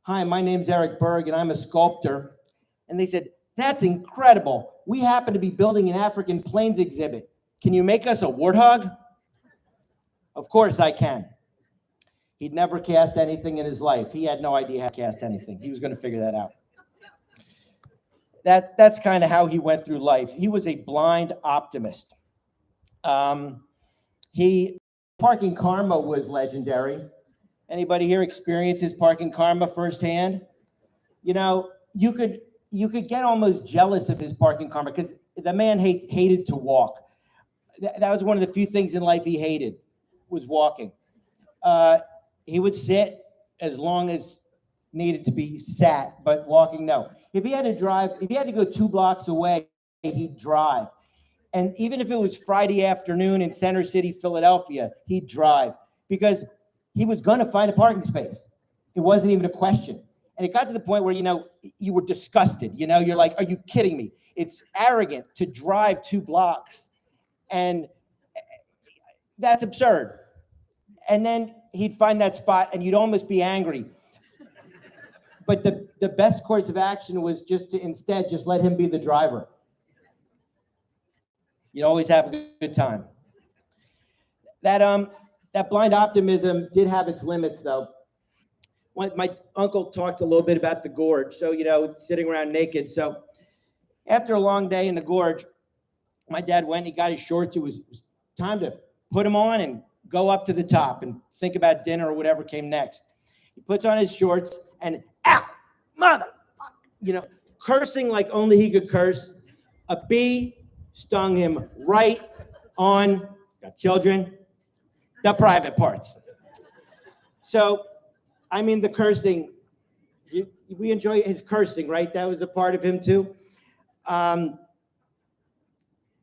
hi, my name's Eric Berg, and I'm a sculptor. And they said, that's incredible. We happen to be building an African plains exhibit. Can you make us a warthog? Of course I can. He'd never cast anything in his life. He had no idea how to cast anything. He was going to figure that out. That's kind of how he went through life. He was a blind optimist. Parking karma was legendary. Anybody here experiences parking karma firsthand? You know, you could get almost jealous of his parking karma because the man hated to walk. That was one of the few things in life he hated, was walking. He would sit as long as needed to be sat, but walking, no. If he had to go 2 blocks away, he'd drive. And even if it was Friday afternoon in Center City, Philadelphia, he'd drive because he was going to find a parking space. It wasn't even a question. And it got to the point where, you were disgusted. You're like, are you kidding me? It's arrogant to drive 2 blocks. And that's absurd. And then he'd find that spot and you'd almost be angry. But the best course of action was just to instead just let him be the driver. You'd always have a good time. That blind optimism did have its limits, though. My uncle talked a little bit about the gorge, so, sitting around naked. So after a long day in the gorge, my dad went and he got his shorts. It was time to put them on and go up to the top and think about dinner or whatever came next. He puts on his shorts and, ow, mother, cursing like only he could curse. A bee stung him right on, got children, the private parts. So, the cursing, we enjoy his cursing, right? That was a part of him too.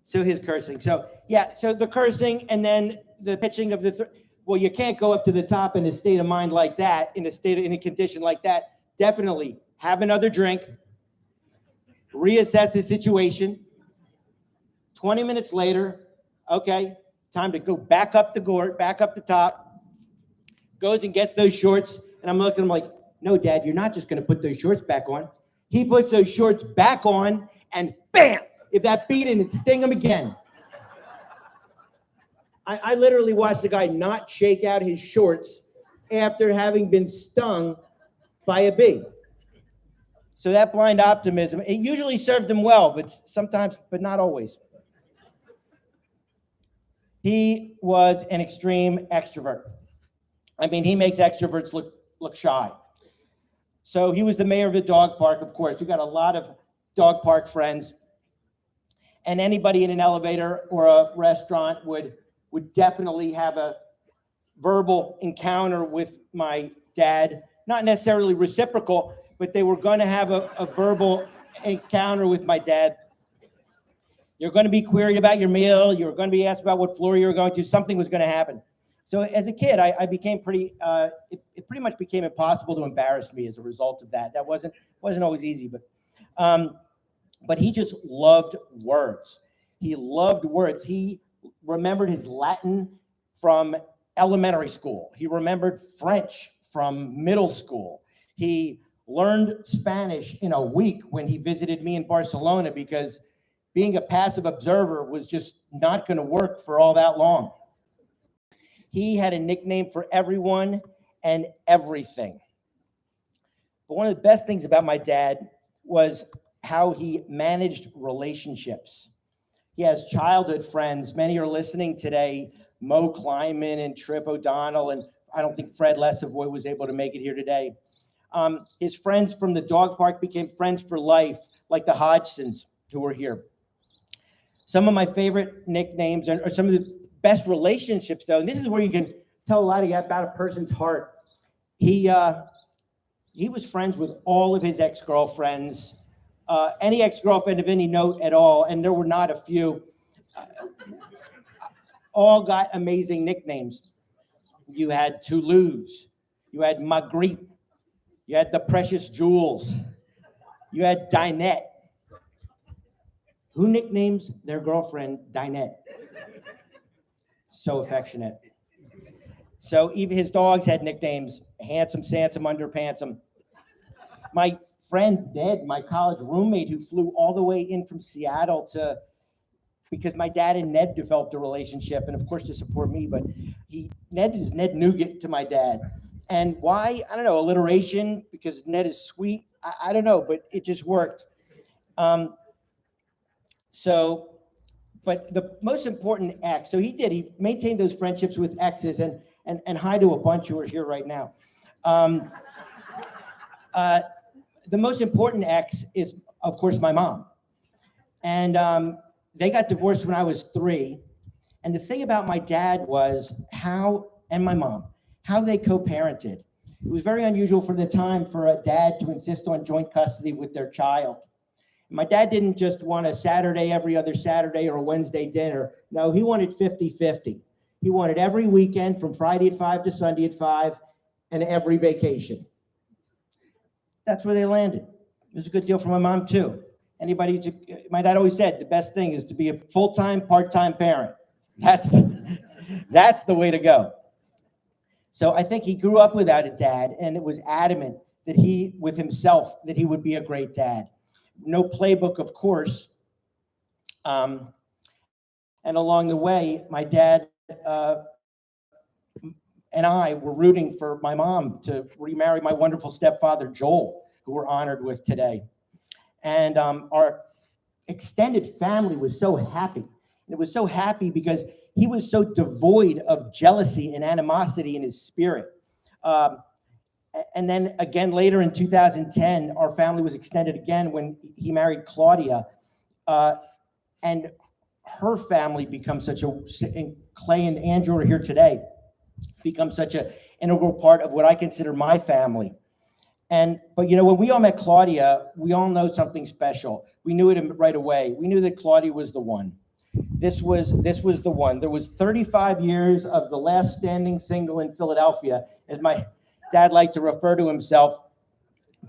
So his cursing. So the cursing and then the pitching of well, you can't go up to the top in a state of mind like that, in a condition like that. Definitely have another drink, reassess the situation. 20 minutes later, okay, time to go back up the gourd, back up the top, goes and gets those shorts. And I'm looking at him like, no, Dad, you're not just going to put those shorts back on. He puts those shorts back on and bam, if that bee didn't sting him again. I literally watched the guy not shake out his shorts after having been stung by a bee. So that blind optimism, it usually served him well, but sometimes, but not always. He was an extreme extrovert. He makes extroverts look shy. So he was the mayor of the dog park, of course. We got a lot of dog park friends. And anybody in an elevator or a restaurant would definitely have a verbal encounter with my dad, not necessarily reciprocal, but they were going to have a verbal encounter with my dad. You're going to be queried about your meal. You're going to be asked about what floor you were going to. Something was going to happen. So as a kid, I became pretty, it pretty much became impossible to embarrass me as a result of that. That wasn't always easy, but he just loved words. He loved words. He remembered his Latin from elementary school. He remembered French from middle school. He learned Spanish in a week when he visited me in Barcelona, because being a passive observer was just not going to work for all that long. He had a nickname for everyone and everything. But one of the best things about my dad was how he managed relationships. He has childhood friends. Many are listening today, Mo Kleiman and Trip O'Donnell, and I don't think Fred Lesavoy was able to make it here today. His friends from the dog park became friends for life, like the Hodgsons, who were here. Some of my favorite nicknames are some of the best relationships, though, and this is where you can tell a lot about a person's heart. He was friends with all of his ex-girlfriends, any ex-girlfriend of any note at all, and there were not a few. All got amazing nicknames. You had Toulouse, you had Magritte, you had the Precious Jewels, you had Dinette. Who nicknames their girlfriend Dinette? So affectionate. So even his dogs had nicknames: Handsome, Sansom, Underpantsome. My friend Ned, my college roommate, who flew all the way in from Seattle because my dad and Ned developed a relationship, and of course to support me, but Ned is Ned Nougat to my dad. And why? I don't know, alliteration, because Ned is sweet. I don't know, but it just worked. But the most important ex, so he maintained those friendships with exes, and hi to a bunch who are here right now. The most important ex is, of course, my mom. And they got divorced when I was 3. And the thing about my dad was and my mom, how they co-parented. It was very unusual for the time for a dad to insist on joint custody with their child. My dad didn't just want a Saturday every other Saturday or a Wednesday dinner. No, he wanted 50-50. He wanted every weekend from Friday at 5 to Sunday at 5, and every vacation. That's where they landed. It was a good deal for my mom, too. My dad always said the best thing is to be a full-time, part-time parent. That's the way to go. So I think he grew up without a dad, and it was adamant that he would be a great dad. No playbook, of course. And along the way, my dad and I were rooting for my mom to remarry my wonderful stepfather, Joel, who we're honored with today. And our extended family was so happy. And it was so happy because he was so devoid of jealousy and animosity in his spirit. And then again, later in 2010, our family was extended again when he married Claudia. And her family becomes and Clay and Andrew are here today, become such an integral part of what I consider my family. But when we all met Claudia, we all know something special. We knew it right away. We knew that Claudia was the one. This was the one. There was 35 years of the last standing single in Philadelphia, as my dad liked to refer to himself.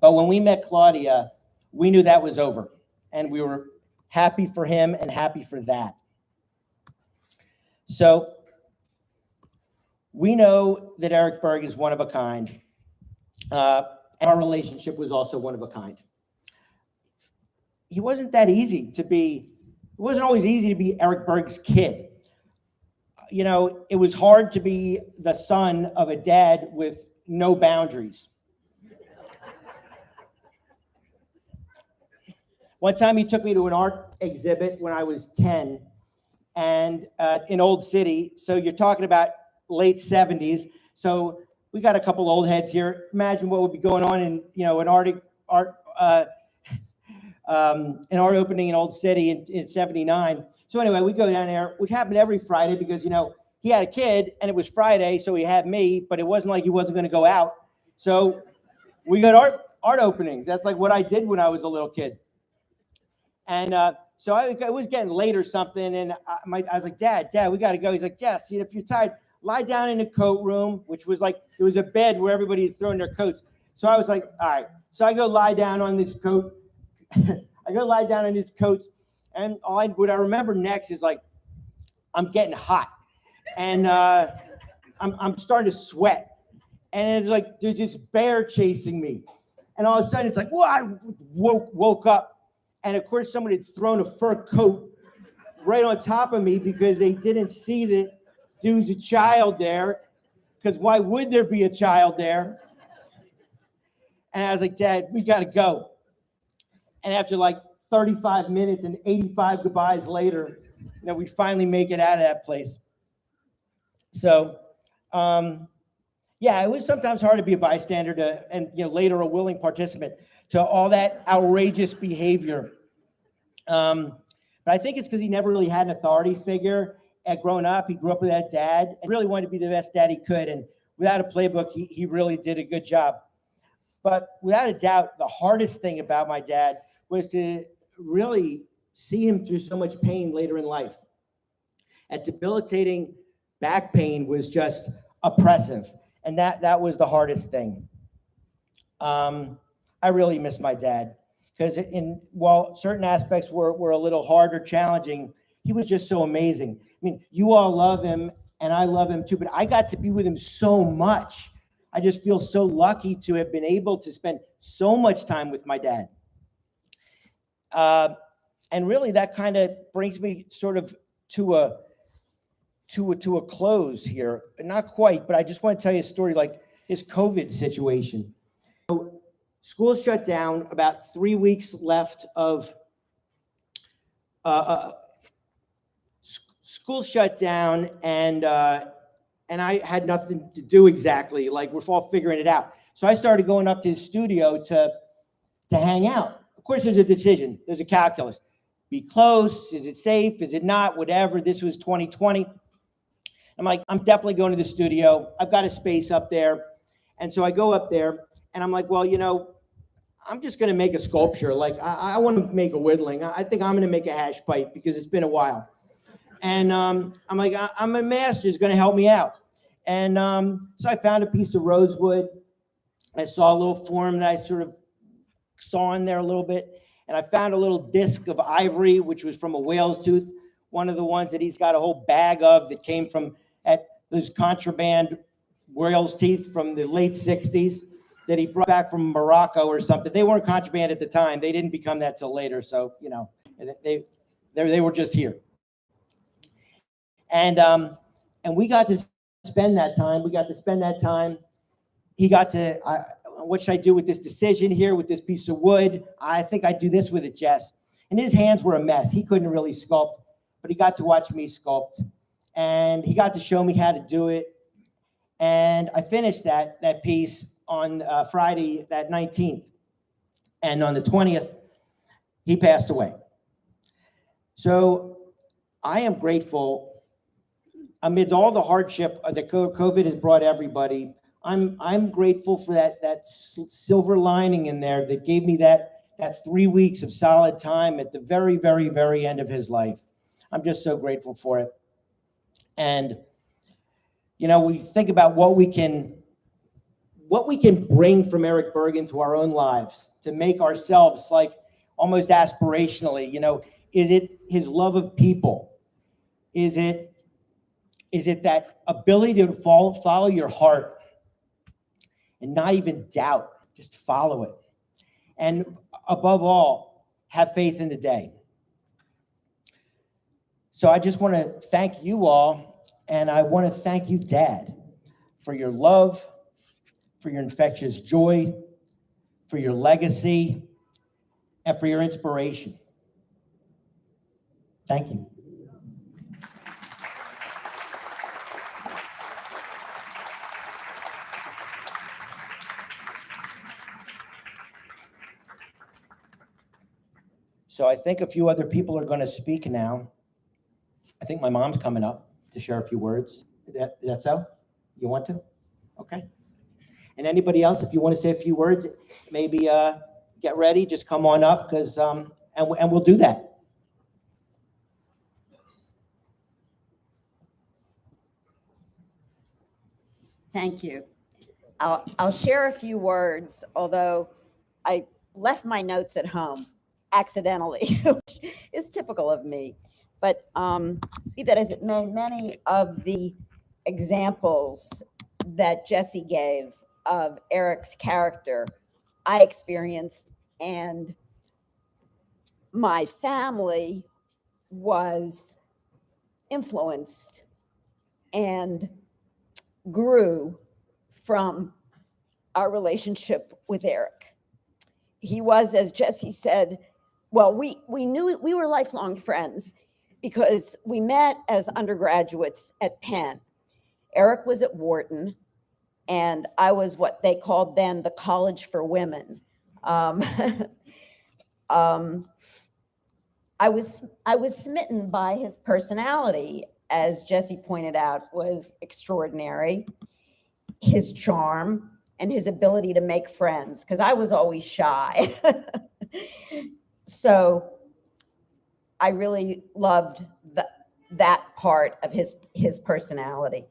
But when we met Claudia, we knew that was over. And we were happy for him and happy for that. So we know that Eric Berg is one of a kind. And our relationship was also one of a kind. It wasn't always easy to be Eric Berg's kid. It was hard to be the son of a dad with no boundaries. One time he took me to an art exhibit when I was 10 and in Old City. So you're talking about late 70s. So we got a couple old heads here. Imagine what would be going on in an an art opening in Old City in 79. So anyway, we go down there, which happened every Friday because, you know, he had a kid and it was Friday, so he had me, but it wasn't like he wasn't going to go out. So we got art openings. That's like what I did when I was a little kid. And so I was getting late or something, and I was like, Dad, we got to go. He's like, yes, if you're tired, lie down in the coat room, which was like, there was a bed where everybody had thrown their coats. So I was like, all right. So I go lie down on this coat. I go lie down on these coats, and what I remember next is like, I'm getting hot, and I'm starting to sweat. And it's like, there's this bear chasing me. And all of a sudden, it's like, whoa, I woke up. And of course, someone had thrown a fur coat right on top of me because they didn't see that there was a child there. Because why would there be a child there? And I was like, Dad, we got to go. And after like 35 minutes and 85 goodbyes later, you know, we finally make it out of that place. So, yeah, it was sometimes hard to be a bystander and, you know, later a willing participant to all that outrageous behavior. But I think it's because he never really had an authority figure growing up. He grew up with that dad and really wanted to be the best dad he could. And without a playbook, he really did a good job. But without a doubt, the hardest thing about my dad was to really see him through so much pain later in life. And debilitating back pain was just oppressive. And that was the hardest thing. I really miss my dad because while certain aspects were a little hard or challenging, he was just so amazing. I mean, you all love him and I love him too, but I got to be with him so much. I just feel so lucky to have been able to spend so much time with my dad. And really that kind of brings me sort of to a close here. Not quite, but I just want to tell you a story like his COVID situation. So, school shut down, about 3 weeks left of school shut down, and I had nothing to do exactly. Like we're all figuring it out. So I started going up to his studio to hang out. Of course, there's a decision. There's a calculus. Be close. Is it safe? Is it not? Whatever. This was 2020. I'm like, I'm definitely going to the studio. I've got a space up there. And so I go up there and I'm like, well, you know, I'm just going to make a sculpture. Like I want to make a whittling. I think I'm going to make a hash pipe because it's been a while. And I'm like, I'm a master is going to help me out. And so I found a piece of rosewood. I saw a little form that I sort of saw in there a little bit. And I found a little disc of ivory, which was from a whale's tooth. One of the ones that he's got a whole bag of that came from those contraband whale's teeth from the late 60s that he brought back from Morocco or something. They weren't contraband at the time. They didn't become that till later. So, you know, they were just here. And we got to spend that time. He got to, what should I do with this decision here, with this piece of wood? I think I'd do this with it, Jess. And his hands were a mess. He couldn't really sculpt, but he got to watch me sculpt. And he got to show me how to do it. And I finished that piece on Friday, that 19th. And on the 20th, he passed away. So I am grateful amidst all the hardship that COVID has brought everybody. I'm grateful for that silver lining in there that gave me that 3 weeks of solid time at the very, very, very end of his life. I'm just so grateful for it. And, you know, we think about what we can bring from Eric Berg into our own lives to make ourselves like almost aspirationally, you know, is it his love of people? Is it that ability to follow your heart and not even doubt, just follow it. And above all, have faith in the day. So I just want to thank you all, and I want to thank you, Dad, for your love, for your infectious joy, for your legacy, and for your inspiration. Thank you. So I think a few other people are going to speak now. I think my mom's coming up to share a few words. Is that so? You want to? Okay. And anybody else, if you want to say a few words, maybe get ready, just come on up, because and we'll do that. Thank you. I'll share a few words, although I left my notes at home accidentally, which is typical of me. But be that as it may, many of the examples that Jesse gave of Eric's character, I experienced, and my family was influenced and grew from our relationship with Eric. He was, as Jesse said, well, we knew we were lifelong friends because we met as undergraduates at Penn. Eric was at Wharton, and I was what they called then the College for Women. I was smitten by his personality, as Jesse pointed out, was extraordinary. His charm and his ability to make friends, because I was always shy. So I really loved that part of his personality.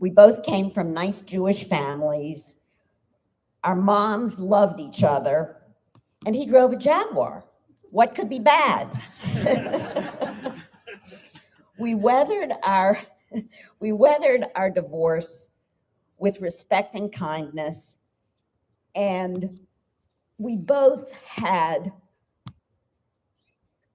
We both came from nice Jewish families. Our moms loved each other, and he drove a Jaguar. What could be bad? We weathered our divorce with respect and kindness, and we both had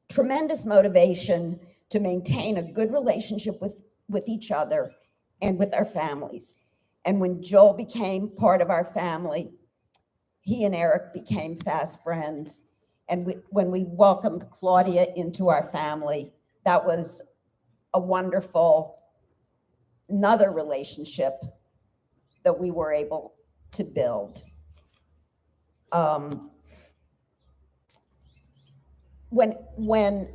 tremendous motivation to maintain a good relationship with each other and with our families. And when Joel became part of our family, he and Eric became fast friends. And when we welcomed Claudia into our family, that was a wonderful, another relationship that we were able to build. When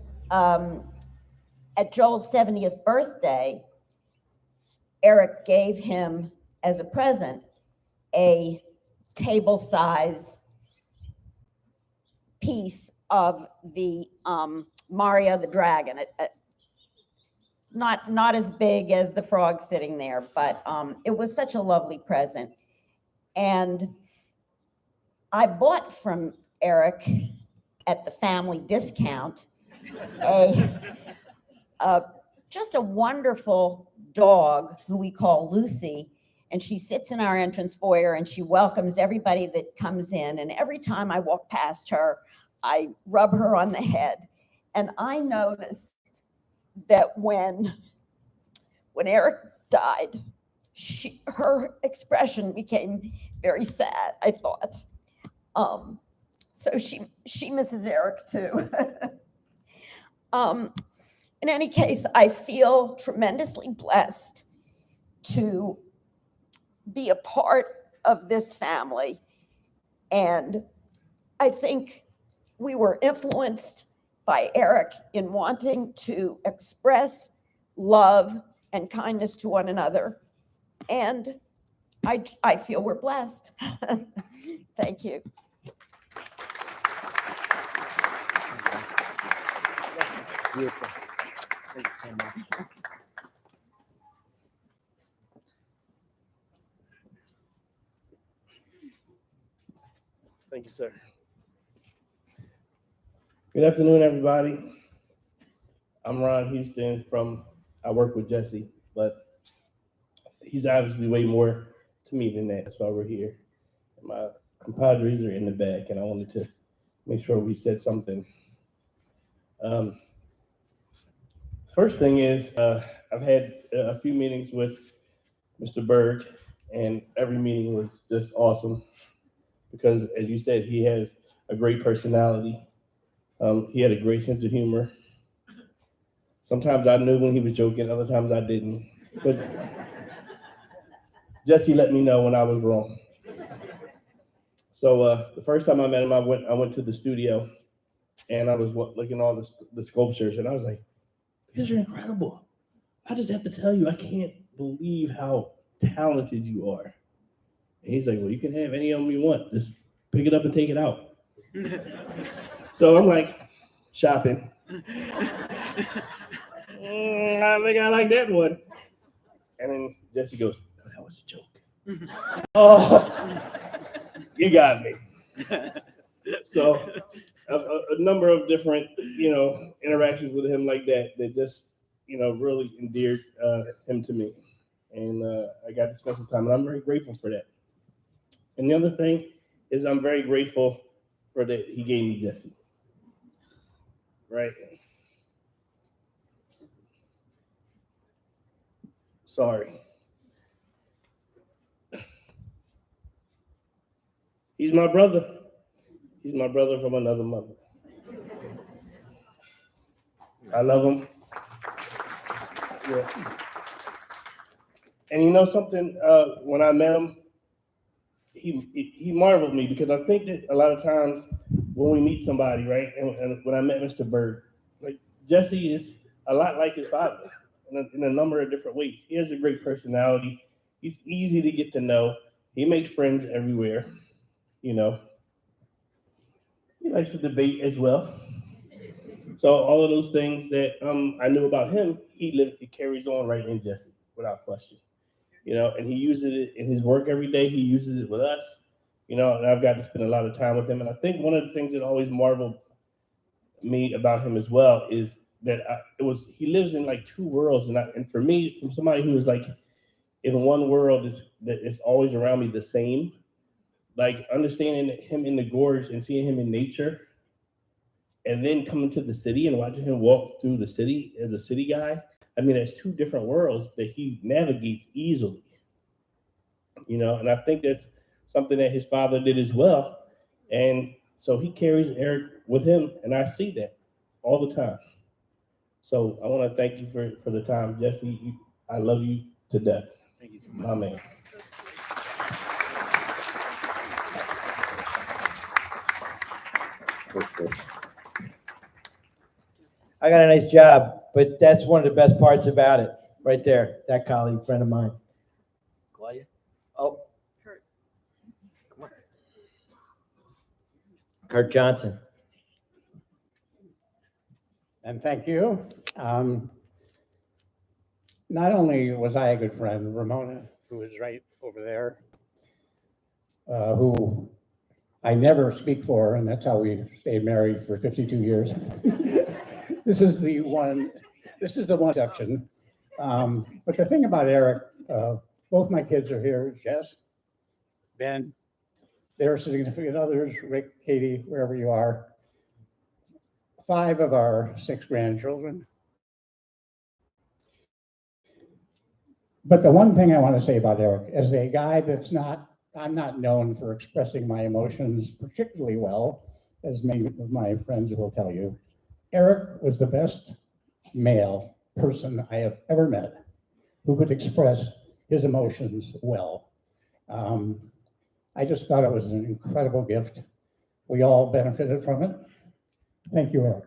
at Joel's 70th birthday, Eric gave him as a present a table-size piece of the Mario the Dragon. Not as big as the frog sitting there, but it was such a lovely present. And I bought from Eric at the family discount just a wonderful dog who we call Lucy. And she sits in our entrance foyer and she welcomes everybody that comes in. And every time I walk past her, I rub her on the head. And I noticed that when Eric died, her expression became very sad, I thought. So she misses Eric too. In any case, I feel tremendously blessed to be a part of this family. And I think we were influenced by Eric in wanting to express love and kindness to one another. And I feel we're blessed. Thank you. Beautiful. Thank you so much. Thank you, sir. Good afternoon, everybody. I'm Ron Houston I work with Jesse, but he's obviously way more to me than that. That's why we're here. My compadres are in the back, and I wanted to make sure we said something. First thing is, I've had a few meetings with Mr. Berg, and every meeting was just awesome because, as you said, he has a great personality. He had a great sense of humor. Sometimes I knew when he was joking, other times I didn't. But Jesse let me know when I was wrong. So the first time I met him, I went to the studio, and I was looking at all the sculptures, and I was like, these are incredible. I just have to tell you, I can't believe how talented you are. And he's like, well, you can have any of them you want. Just pick it up and take it out. So I'm like, shopping. I think I like that one. And then Jesse goes, oh, that was a joke. Oh, you got me. So a number of different, interactions with him like that just, really endeared him to me. And I got to spend some time, and I'm very grateful for that. And the other thing is I'm very grateful for that he gave me Jesse. Right? Sorry. He's my brother. He's my brother from another mother. I love him. Yeah. And you know something? When I met him, he marveled me, because I think that a lot of times when we meet somebody, right, and when I met Mr. Berg, like Jesse is a lot like his father in a number of different ways. He has a great personality. He's easy to get to know. He makes friends everywhere. He likes to debate as well. So all of those things that I knew about him, he carries on right in Jesse, without question. And he uses it in his work every day. He uses it with us, and I've got to spend a lot of time with him. And I think one of the things that always marveled me about him as well is that he lives in like two worlds. And for me, from somebody who is like in one world that is always around me the same, like understanding him in the gorge and seeing him in nature, and then coming to the city and watching him walk through the city as a city guy. I mean, that's two different worlds that he navigates easily, and I think that's something that his father did as well. And so he carries Eric with him, and I see that all the time. So I want to thank you for the time, Jesse. I love you to death. Thank you so much. My man. I got a nice job, but that's one of the best parts about it, right there. That colleague, friend of mine. Claudia? Oh. Kurt. Come on. Kurt Johnson. And thank you. Not only was I a good friend, Ramona, who is right over there, who I never speak for, and that's how we stayed married for 52 years. This is the one exception. But the thing about Eric, both my kids are here, Jess, Ben, their significant others, Rick, Katie, wherever you are, 5 of our 6 grandchildren. But the one thing I want to say about Eric, as a guy I'm not known for expressing my emotions particularly well, as many of my friends will tell you. Eric was the best male person I have ever met who could express his emotions well. I just thought it was an incredible gift. We all benefited from it. Thank you, Eric.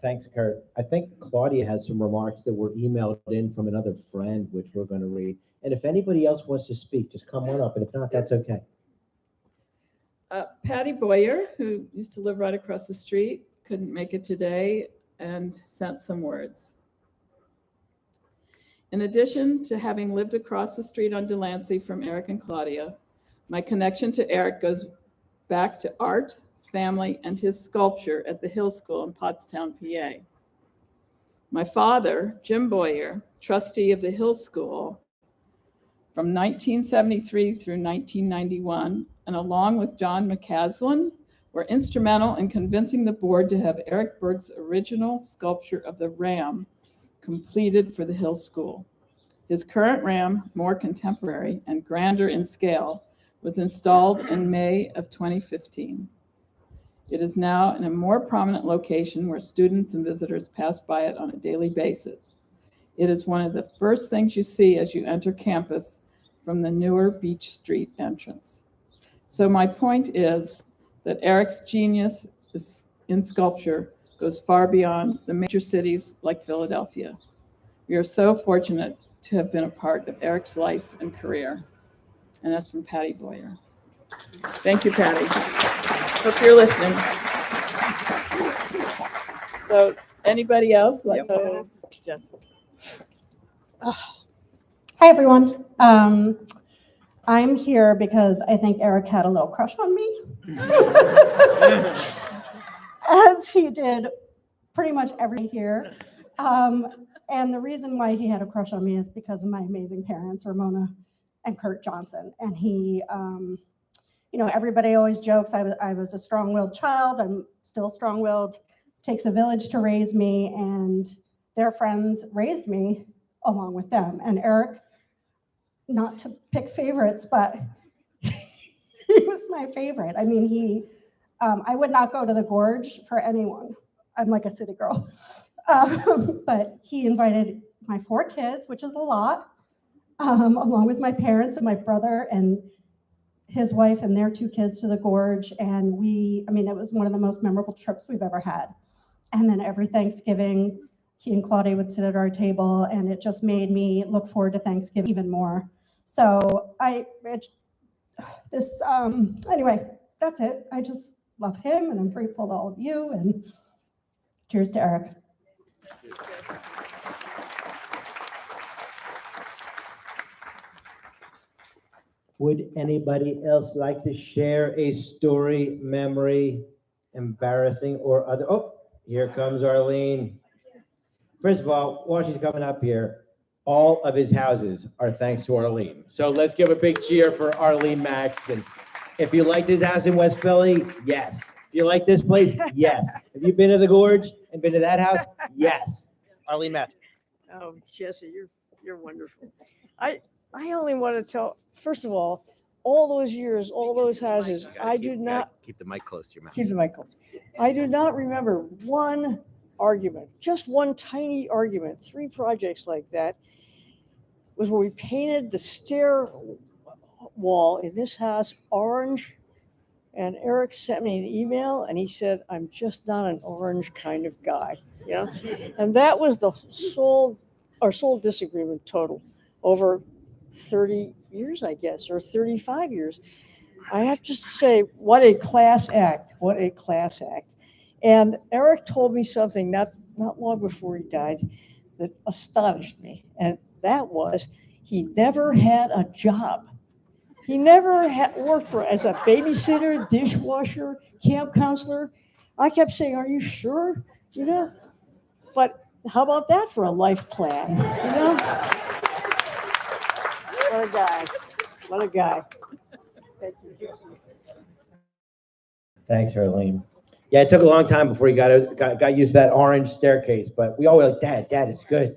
Thanks, Kurt. I think Claudia has some remarks that were emailed in from another friend, which we're going to read. And if anybody else wants to speak, just come on up. And if not, that's okay. Patty Boyer, who used to live right across the street, couldn't make it today and sent some words. In addition to having lived across the street on Delancey from Eric and Claudia, my connection to Eric goes back to art, family, and his sculpture at the Hill School in Pottstown, PA. My father, Jim Boyer, trustee of the Hill School from 1973 through 1991, and along with John McCaslin, were instrumental in convincing the board to have Eric Berg's original sculpture of the Ram completed for the Hill School. His current Ram, more contemporary and grander in scale, was installed in May of 2015. It is now in a more prominent location where students and visitors pass by it on a daily basis. It is one of the first things you see as you enter campus from the newer Beach Street entrance. So my point is that Eric's genius in sculpture goes far beyond the major cities like Philadelphia. We are so fortunate to have been a part of Eric's life and career. And that's from Patty Boyer. Thank you, Patty. Hope you're listening. So anybody else? Like, Jessica. Hi, everyone. I'm here because I think Eric had a little crush on me, as he did pretty much every here. And the reason why he had a crush on me is because of my amazing parents, Ramona and Kurt Johnson. And he, you know, everybody always jokes I was a strong-willed child. I'm still strong-willed. Takes a village to raise me, and their friends raised me along with them. And Eric, not to pick favorites, but he was my favorite. I mean, I would not go to the Gorge for anyone. I'm like a city girl. But he invited my 4 kids, which is a lot, along with my parents and my brother and his wife and their 2 kids to the Gorge. And it was one of the most memorable trips we've ever had. And then every Thanksgiving, he and Claudia would sit at our table, and it just made me look forward to Thanksgiving even more. So anyway, that's it. I just love him, and I'm grateful to all of you, and cheers to Eric. Would anybody else like to share a story, memory, embarrassing or other? Oh, here comes Arlene. First of all, while she's coming up here, all of his houses are thanks to Arlene. So let's give a big cheer for Arlene Maxton. If you liked his house in West Philly, yes. If you like this place, yes. Have you been to the Gorge and been to that house? Yes. Arlene Maxton. Oh, Jesse, you're wonderful. I only want to tell, first of all those years, all those houses, I do not. Keep the mic close to your mouth. Keep the mic close. I do not remember one argument, just one tiny argument. 3 projects like that was where we painted the stair wall in this house orange, and Eric sent me an email and he said, I'm just not an orange kind of guy, you know? And that was our sole disagreement total over 30 years, I guess, or 35 years. I have to say, what a class act, what a class act. And Eric told me something not long before he died that astonished me. And that was, he never had a job. He never worked as a babysitter, dishwasher, camp counselor. I kept saying, are you sure? You know, but how about that for a life plan? You know? What a guy. What a guy. Thank you, Jesse. Thanks, Arlene. Yeah, it took a long time before he got used to that orange staircase, but we all were like, Dad, it's good.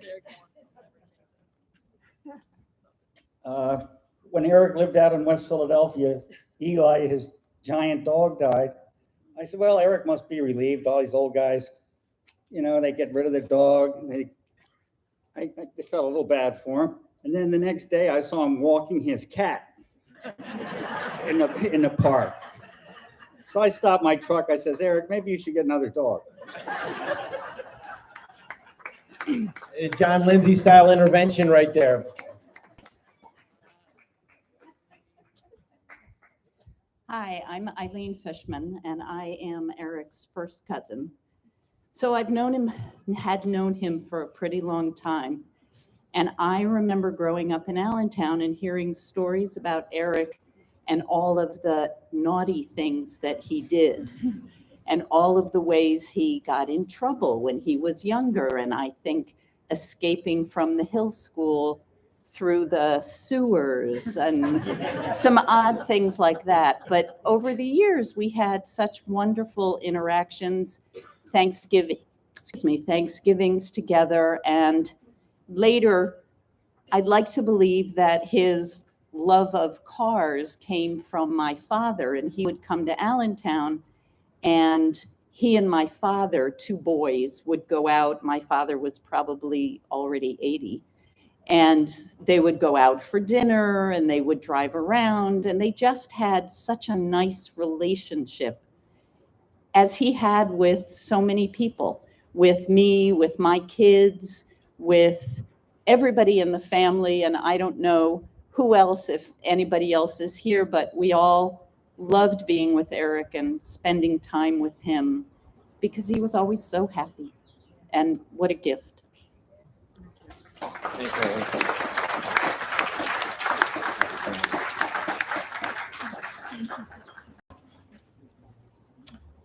When Eric lived out in West Philadelphia, Eli, his giant dog, died. I said, well, Eric must be relieved. All these old guys, you know, they get rid of their dog. I felt a little bad for him. And then the next day I saw him walking his cat in the park. So I stopped my truck. I says, Eric, maybe you should get another dog. John Lindsay style intervention right there. Hi, I'm Eileen Fishman, and I am Eric's first cousin. So I've had known him for a pretty long time. And I remember growing up in Allentown and hearing stories about Eric and all of the naughty things that he did and all of the ways he got in trouble when he was younger. And I think escaping from the Hill School through the sewers and some odd things like that. But over the years, we had such wonderful interactions, Thanksgivings together. And later, I'd like to believe that his love of cars came from my father, and he would come to Allentown and he and my father, two boys, would go out. My father was probably already 80. And they would go out for dinner and they would drive around, and they just had such a nice relationship, as he had with so many people, with me, with my kids, with everybody in the family. And I don't know who else, if anybody else is here, but we all loved being with Eric and spending time with him because he was always so happy. And what a gift. Thank you.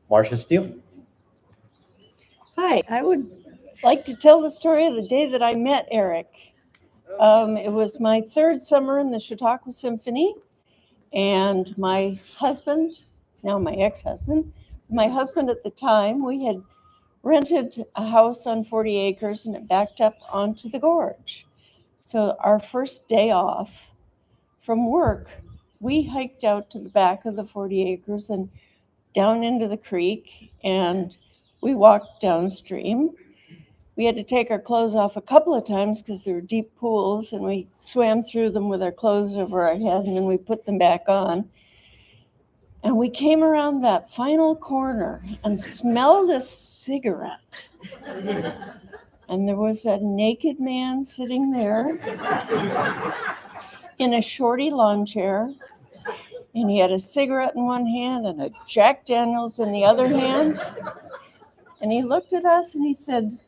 Marcia Steele. Hi, I would like to tell the story of the day that I met Eric. It was my third summer in the Chautauqua Symphony, and my husband, now my ex-husband, my husband at the time, we had rented a house on 40 acres and it backed up onto the gorge. So our first day off from work, we hiked out to the back of the 40 acres and down into the creek, and we walked downstream. We had to take our clothes off a couple of times because there were deep pools, and we swam through them with our clothes over our head, and then we put them back on. And we came around that final corner and smelled a cigarette. And there was a naked man sitting there in a shorty lawn chair. And he had a cigarette in one hand and a Jack Daniels in the other hand. And he looked at us and he said,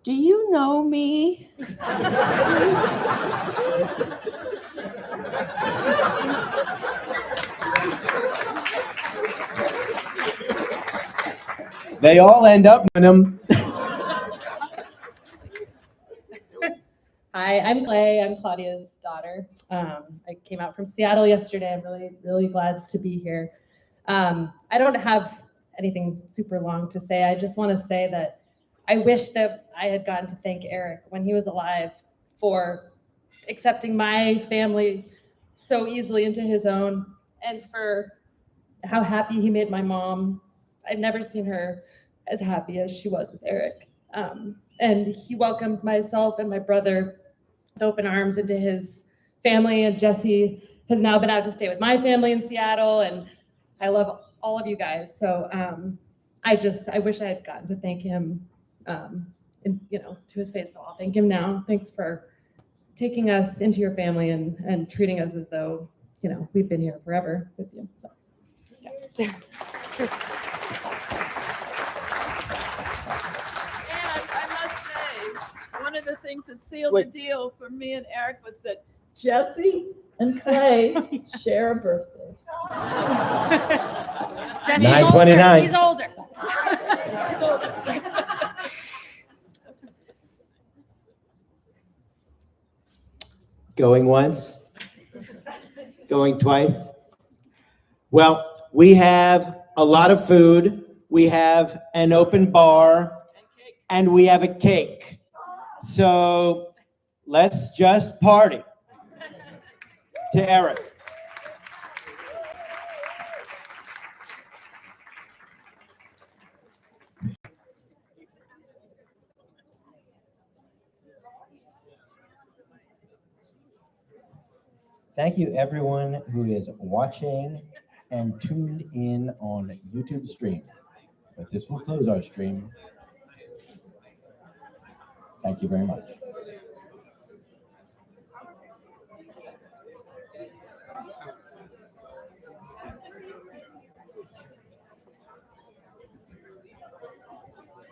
"Do you know me?" They all end up in them. Hi, I'm Clay. I'm Claudia's daughter. I came out from Seattle yesterday. I'm really glad to be here. I don't have anything super long to say. I just want to say that I wish that I had gotten to thank Eric when he was alive for accepting my family so easily into his own, and for how happy he made my mom. I've never seen her as happy as she was with Eric. And he welcomed myself and my brother with open arms into his family, and Jesse has now been out to stay with my family in Seattle, and I love all of you guys. So I wish I had gotten to thank him, to his face. So I'll thank him now. Thanks for taking us into your family and treating us as though, we've been here forever with you. So, yeah. One of the things that sealed the deal for me and Eric was that Jesse and Clay share a birthday. 9/29. He's older. Going once, going twice. Well, we have a lot of food. We have an open bar, and we have a cake. So let's just party. To Eric. Thank you, everyone who is watching and tuned in on YouTube stream. But this will close our stream. Thank you very much.